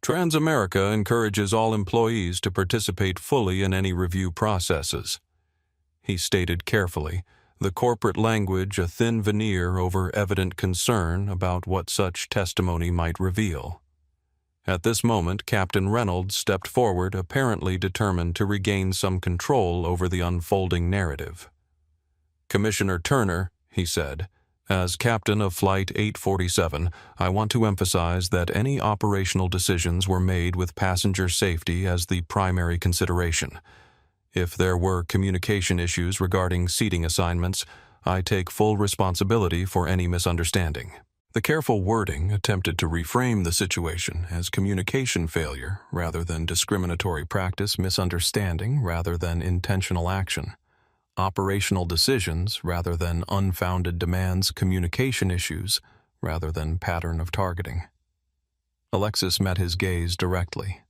[SPEAKER 1] Transamerica encourages all employees to participate fully in any review processes, he stated carefully, the corporate language a thin veneer over evident concern about what such testimony might reveal. At this moment, Captain Reynolds stepped forward, apparently determined to regain some control over the unfolding narrative. Commissioner Turner, he said, as captain of Flight 847, I want to emphasize that any operational decisions were made with passenger safety as the primary consideration. If there were communication issues regarding seating assignments, I take full responsibility for any misunderstanding. The careful wording attempted to reframe the situation as communication failure rather than discriminatory practice, misunderstanding rather than intentional action, operational decisions rather than unfounded demands, communication issues rather than pattern of targeting. Alexis met his gaze directly.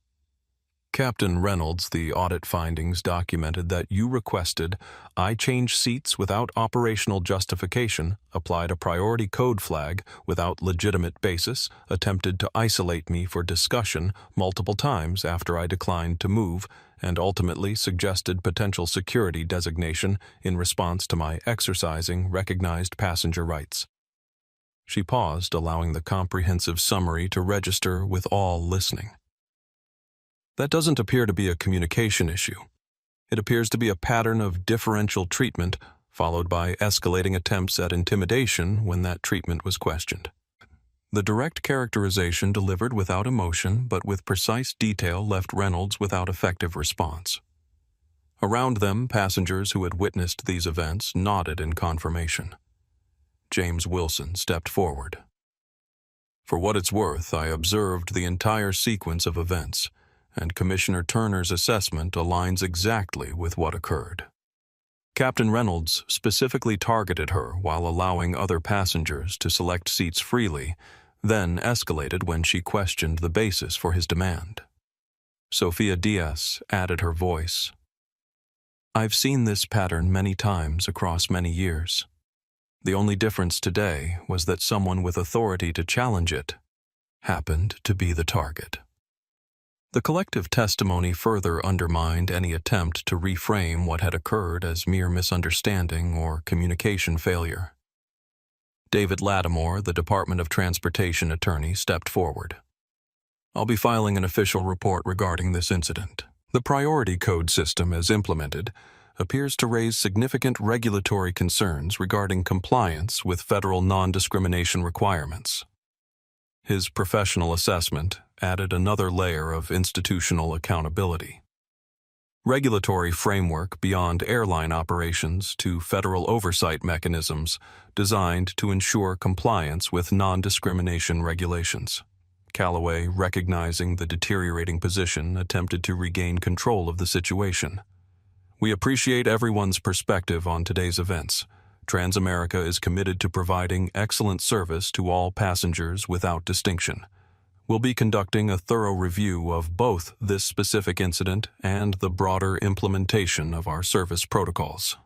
[SPEAKER 1] Captain Reynolds, the audit findings documented that you requested I change seats without operational justification, applied a priority code flag without legitimate basis, attempted to isolate me for discussion multiple times after I declined to move, and ultimately suggested potential security designation in response to my exercising recognized passenger rights. She paused, allowing the comprehensive summary to register with all listening. That doesn't appear to be a communication issue. It appears to be a pattern of differential treatment, followed by escalating attempts at intimidation when that treatment was questioned. The direct characterization delivered without emotion but with precise detail left Reynolds without effective response. Around them, passengers who had witnessed these events nodded in confirmation. James Wilson stepped forward. For what it's worth, I observed the entire sequence of events, and Commissioner Turner's assessment aligns exactly with what occurred. Captain Reynolds specifically targeted her while allowing other passengers to select seats freely, then escalated when she questioned the basis for his demand. Sophia Diaz added her voice. I've seen this pattern many times across many years. The only difference today was that someone with authority to challenge it happened to be the target. The collective testimony further undermined any attempt to reframe what had occurred as mere misunderstanding or communication failure. David Lattimore, the Department of Transportation attorney, stepped forward. I'll be filing an official report regarding this incident. The priority code system as implemented appears to raise significant regulatory concerns regarding compliance with federal non-discrimination requirements. His professional assessment added another layer of institutional accountability. Regulatory framework beyond airline operations to federal oversight mechanisms designed to ensure compliance with non-discrimination regulations. Callaway, recognizing the deteriorating position, attempted to regain control of the situation. We appreciate everyone's perspective on today's events. Transamerica is committed to providing excellent service to all passengers without distinction. We'll be conducting a thorough review of both this specific incident and the broader implementation of our service protocols.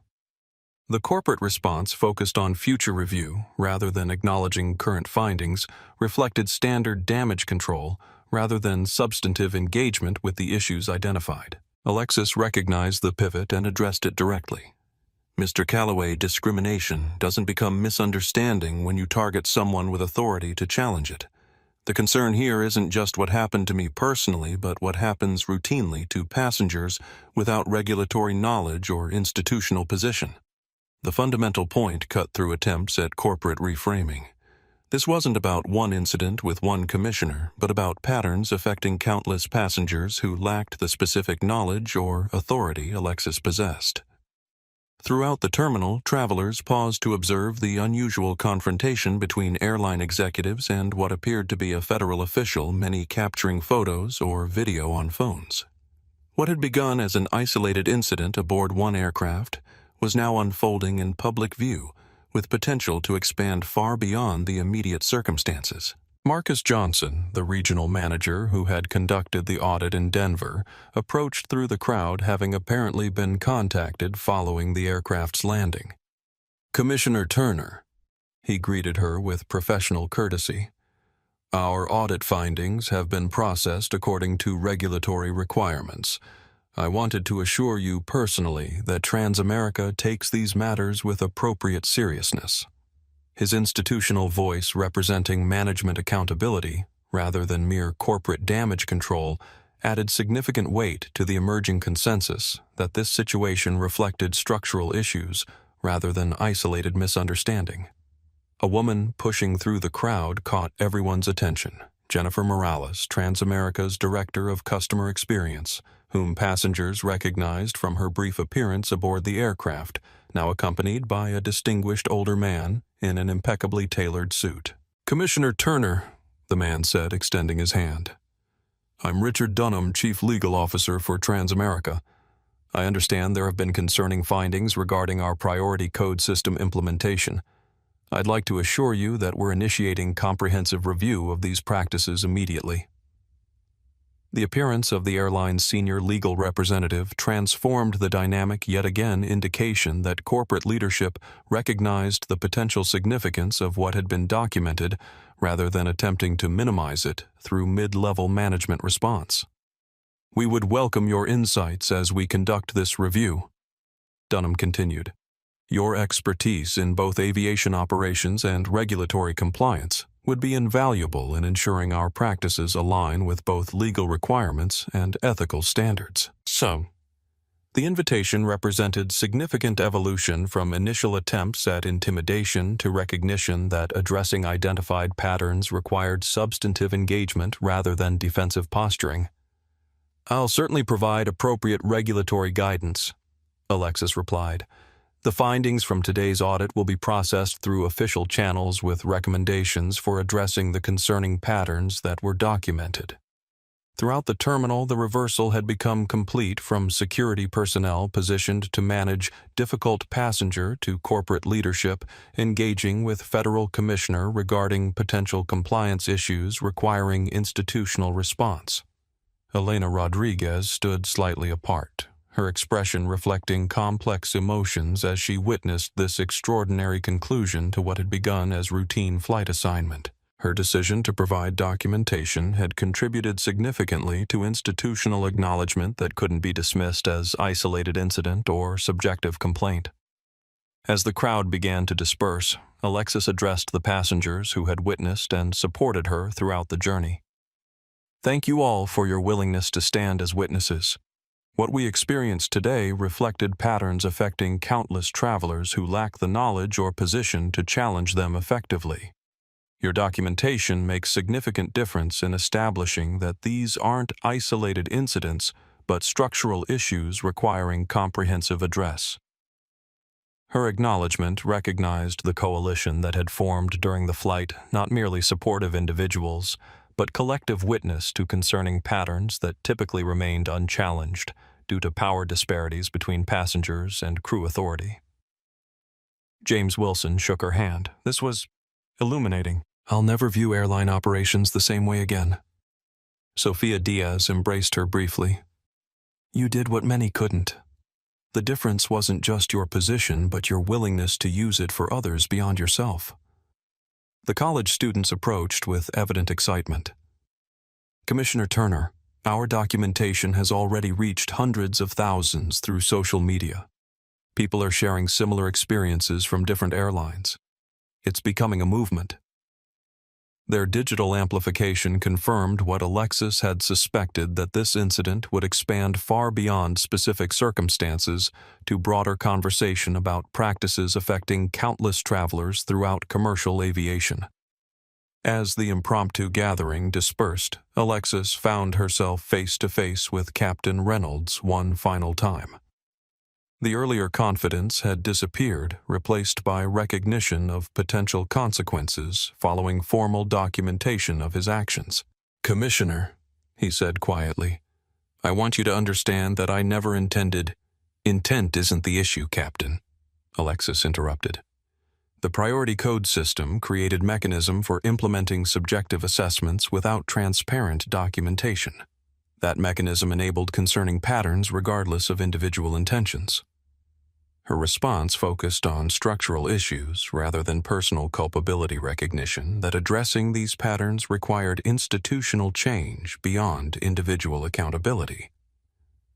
[SPEAKER 1] The corporate response focused on future review rather than acknowledging current findings, reflected standard damage control rather than substantive engagement with the issues identified. Alexis recognized the pivot and addressed it directly. Mr. Callaway, discrimination doesn't become misunderstanding when you target someone with authority to challenge it. The concern here isn't just what happened to me personally, but what happens routinely to passengers without regulatory knowledge or institutional position. The fundamental point cut through attempts at corporate reframing. This wasn't about one incident with one commissioner, but about patterns affecting countless passengers who lacked the specific knowledge or authority Alexis possessed. Throughout the terminal, travelers paused to observe the unusual confrontation between airline executives and what appeared to be a federal official, many capturing photos or video on phones. What had begun as an isolated incident aboard one aircraft was now unfolding in public view, with potential to expand far beyond the immediate circumstances. Marcus Johnson, the regional manager who had conducted the audit in Denver, approached through the crowd, having apparently been contacted following the aircraft's landing. Commissioner Turner, he greeted her with professional courtesy. Our audit findings have been processed according to regulatory requirements. I wanted to assure you personally that Transamerica takes these matters with appropriate seriousness. His institutional voice representing management accountability, rather than mere corporate damage control, added significant weight to the emerging consensus that this situation reflected structural issues rather than isolated misunderstanding. A woman pushing through the crowd caught everyone's attention. Jennifer Morales, Transamerica's Director of Customer Experience, whom passengers recognized from her brief appearance aboard the aircraft, now accompanied by a distinguished older man in an impeccably tailored suit. Commissioner Turner, the man said, extending his hand. I'm Richard Dunham, Chief Legal Officer for Transamerica. I understand there have been concerning findings regarding our priority code system implementation. I'd like to assure you that we're initiating comprehensive review of these practices immediately. The appearance of the airline's senior legal representative transformed the dynamic, yet again indication that corporate leadership recognized the potential significance of what had been documented rather than attempting to minimize it through mid-level management response. We would welcome your insights as we conduct this review, Dunham continued. Your expertise in both aviation operations and regulatory compliance would be invaluable in ensuring our practices align with both legal requirements and ethical standards. So, the invitation represented significant evolution from initial attempts at intimidation to recognition that addressing identified patterns required substantive engagement rather than defensive posturing. I'll certainly provide appropriate regulatory guidance, Alexis replied. The findings from today's audit will be processed through official channels with recommendations for addressing the concerning patterns that were documented. Throughout the terminal, the reversal had become complete, from security personnel positioned to manage difficult passenger to corporate leadership engaging with Federal Commissioner regarding potential compliance issues requiring institutional response. Elena Rodriguez stood slightly apart, her expression reflecting complex emotions as she witnessed this extraordinary conclusion to what had begun as routine flight assignment. Her decision to provide documentation had contributed significantly to institutional acknowledgement that couldn't be dismissed as isolated incident or subjective complaint. As the crowd began to disperse, Alexis addressed the passengers who had witnessed and supported her throughout the journey. Thank you all for your willingness to stand as witnesses. What we experienced today reflected patterns affecting countless travelers who lack the knowledge or position to challenge them effectively. Your documentation makes significant difference in establishing that these aren't isolated incidents, but structural issues requiring comprehensive address. Her acknowledgement recognized the coalition that had formed during the flight, not merely supportive individuals, but collective witness to concerning patterns that typically remained unchallenged due to power disparities between passengers and crew authority. James Wilson shook her hand. This was illuminating. I'll never view airline operations the same way again. Sophia Diaz embraced her briefly. You did what many couldn't. The difference wasn't just your position, but your willingness to use it for others beyond yourself. The college students approached with evident excitement. Commissioner Turner, our documentation has already reached hundreds of thousands through social media. People are sharing similar experiences from different airlines. It's becoming a movement. Their digital amplification confirmed what Alexis had suspected, that this incident would expand far beyond specific circumstances to broader conversation about practices affecting countless travelers throughout commercial aviation. As the impromptu gathering dispersed, Alexis found herself face to face with Captain Reynolds one final time. The earlier confidence had disappeared, replaced by recognition of potential consequences following formal documentation of his actions. Commissioner, he said quietly, I want you to understand that I never intended— Intent isn't the issue, Captain, Alexis interrupted. The priority code system created mechanism for implementing subjective assessments without transparent documentation. That mechanism enabled concerning patterns regardless of individual intentions. Her response focused on structural issues rather than personal culpability recognition, that addressing these patterns required institutional change beyond individual accountability,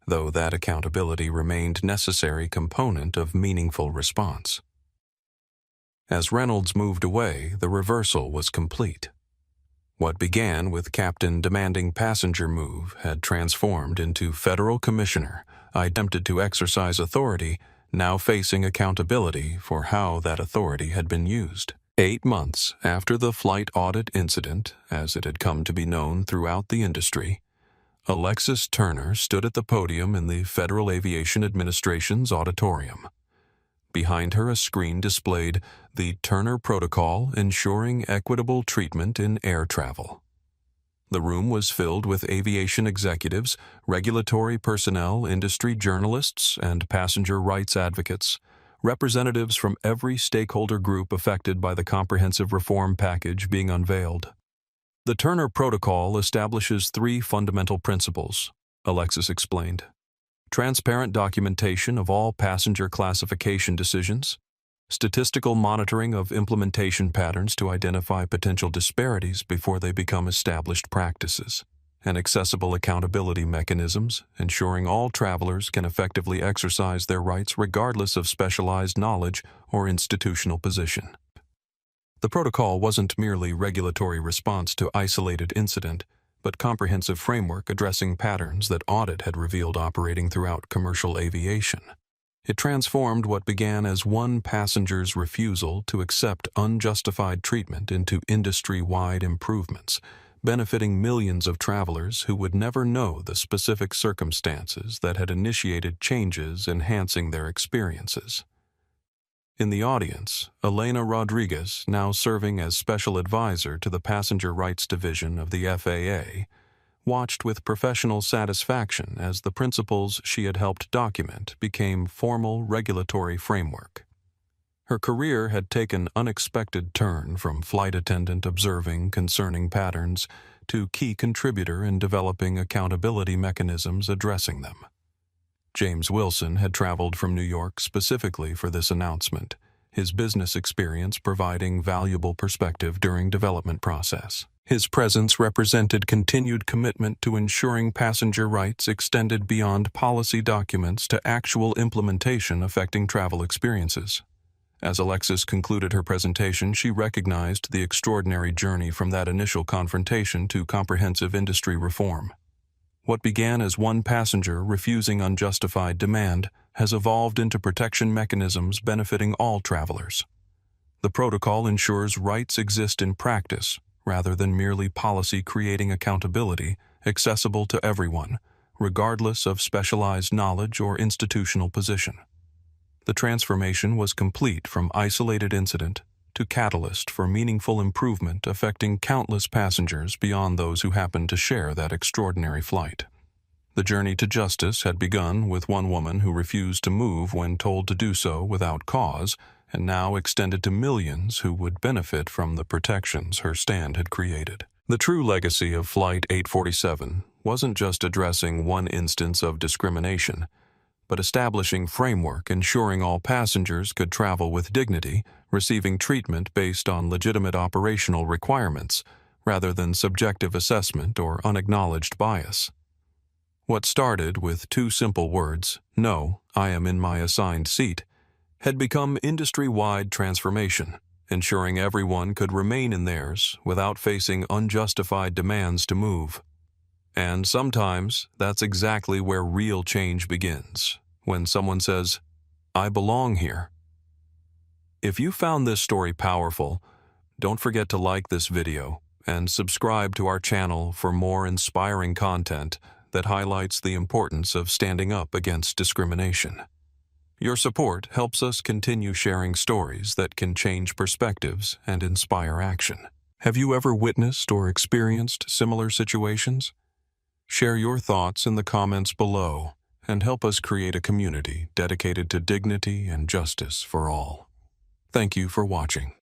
[SPEAKER 1] though that accountability remained necessary component of meaningful response. As Reynolds moved away, the reversal was complete. What began with Captain demanding passenger move had transformed into Federal Commissioner attempted to exercise authority, now facing accountability for how that authority had been used. 8 months after the flight audit incident, as it had come to be known throughout the industry, Alexis Turner stood at the podium in the Federal Aviation Administration's auditorium. Behind her, a screen displayed the Turner Protocol ensuring equitable treatment in air travel. The room was filled with aviation executives, regulatory personnel, industry journalists, and passenger rights advocates, representatives from every stakeholder group affected by the comprehensive reform package being unveiled. The Turner Protocol establishes 3 fundamental principles, Alexis explained. Transparent documentation of all passenger classification decisions, statistical monitoring of implementation patterns to identify potential disparities before they become established practices, and accessible accountability mechanisms, ensuring all travelers can effectively exercise their rights regardless of specialized knowledge or institutional position. The protocol wasn't merely regulatory response to isolated incident, but comprehensive framework addressing patterns that audit had revealed operating throughout commercial aviation. It transformed what began as one passenger's refusal to accept unjustified treatment into industry-wide improvements, benefiting millions of travelers who would never know the specific circumstances that had initiated changes enhancing their experiences. In the audience, Elena Rodriguez, now serving as special advisor to the Passenger Rights Division of the FAA, watched with professional satisfaction as the principles she had helped document became formal regulatory framework. Her career had taken an unexpected turn from flight attendant observing concerning patterns to key contributor in developing accountability mechanisms addressing them. James Wilson had traveled from New York specifically for this announcement, his business experience providing valuable perspective during development process. His presence represented continued commitment to ensuring passenger rights extended beyond policy documents to actual implementation affecting travel experiences. As Alexis concluded her presentation, she recognized the extraordinary journey from that initial confrontation to comprehensive industry reform. What began as one passenger refusing unjustified demand has evolved into protection mechanisms benefiting all travelers. The protocol ensures rights exist in practice rather than merely policy creating accountability accessible to everyone, regardless of specialized knowledge or institutional position. The transformation was complete from isolated incident to catalyst for meaningful improvement affecting countless passengers beyond those who happened to share that extraordinary flight. The journey to justice had begun with one woman who refused to move when told to do so without cause, and now extended to millions who would benefit from the protections her stand had created. The true legacy of Flight 847 wasn't just addressing one instance of discrimination, but establishing framework ensuring all passengers could travel with dignity, receiving treatment based on legitimate operational requirements, rather than subjective assessment or unacknowledged bias. What started with two simple words, "No, I am in my assigned seat," had become industry-wide transformation, ensuring everyone could remain in theirs without facing unjustified demands to move. And sometimes that's exactly where real change begins, when someone says, "I belong here." If you found this story powerful, don't forget to like this video and subscribe to our channel for more inspiring content that highlights the importance of standing up against discrimination. Your support helps us continue sharing stories that can change perspectives and inspire action. Have you ever witnessed or experienced similar situations? Share your thoughts in the comments below and help us create a community dedicated to dignity and justice for all. Thank you for watching.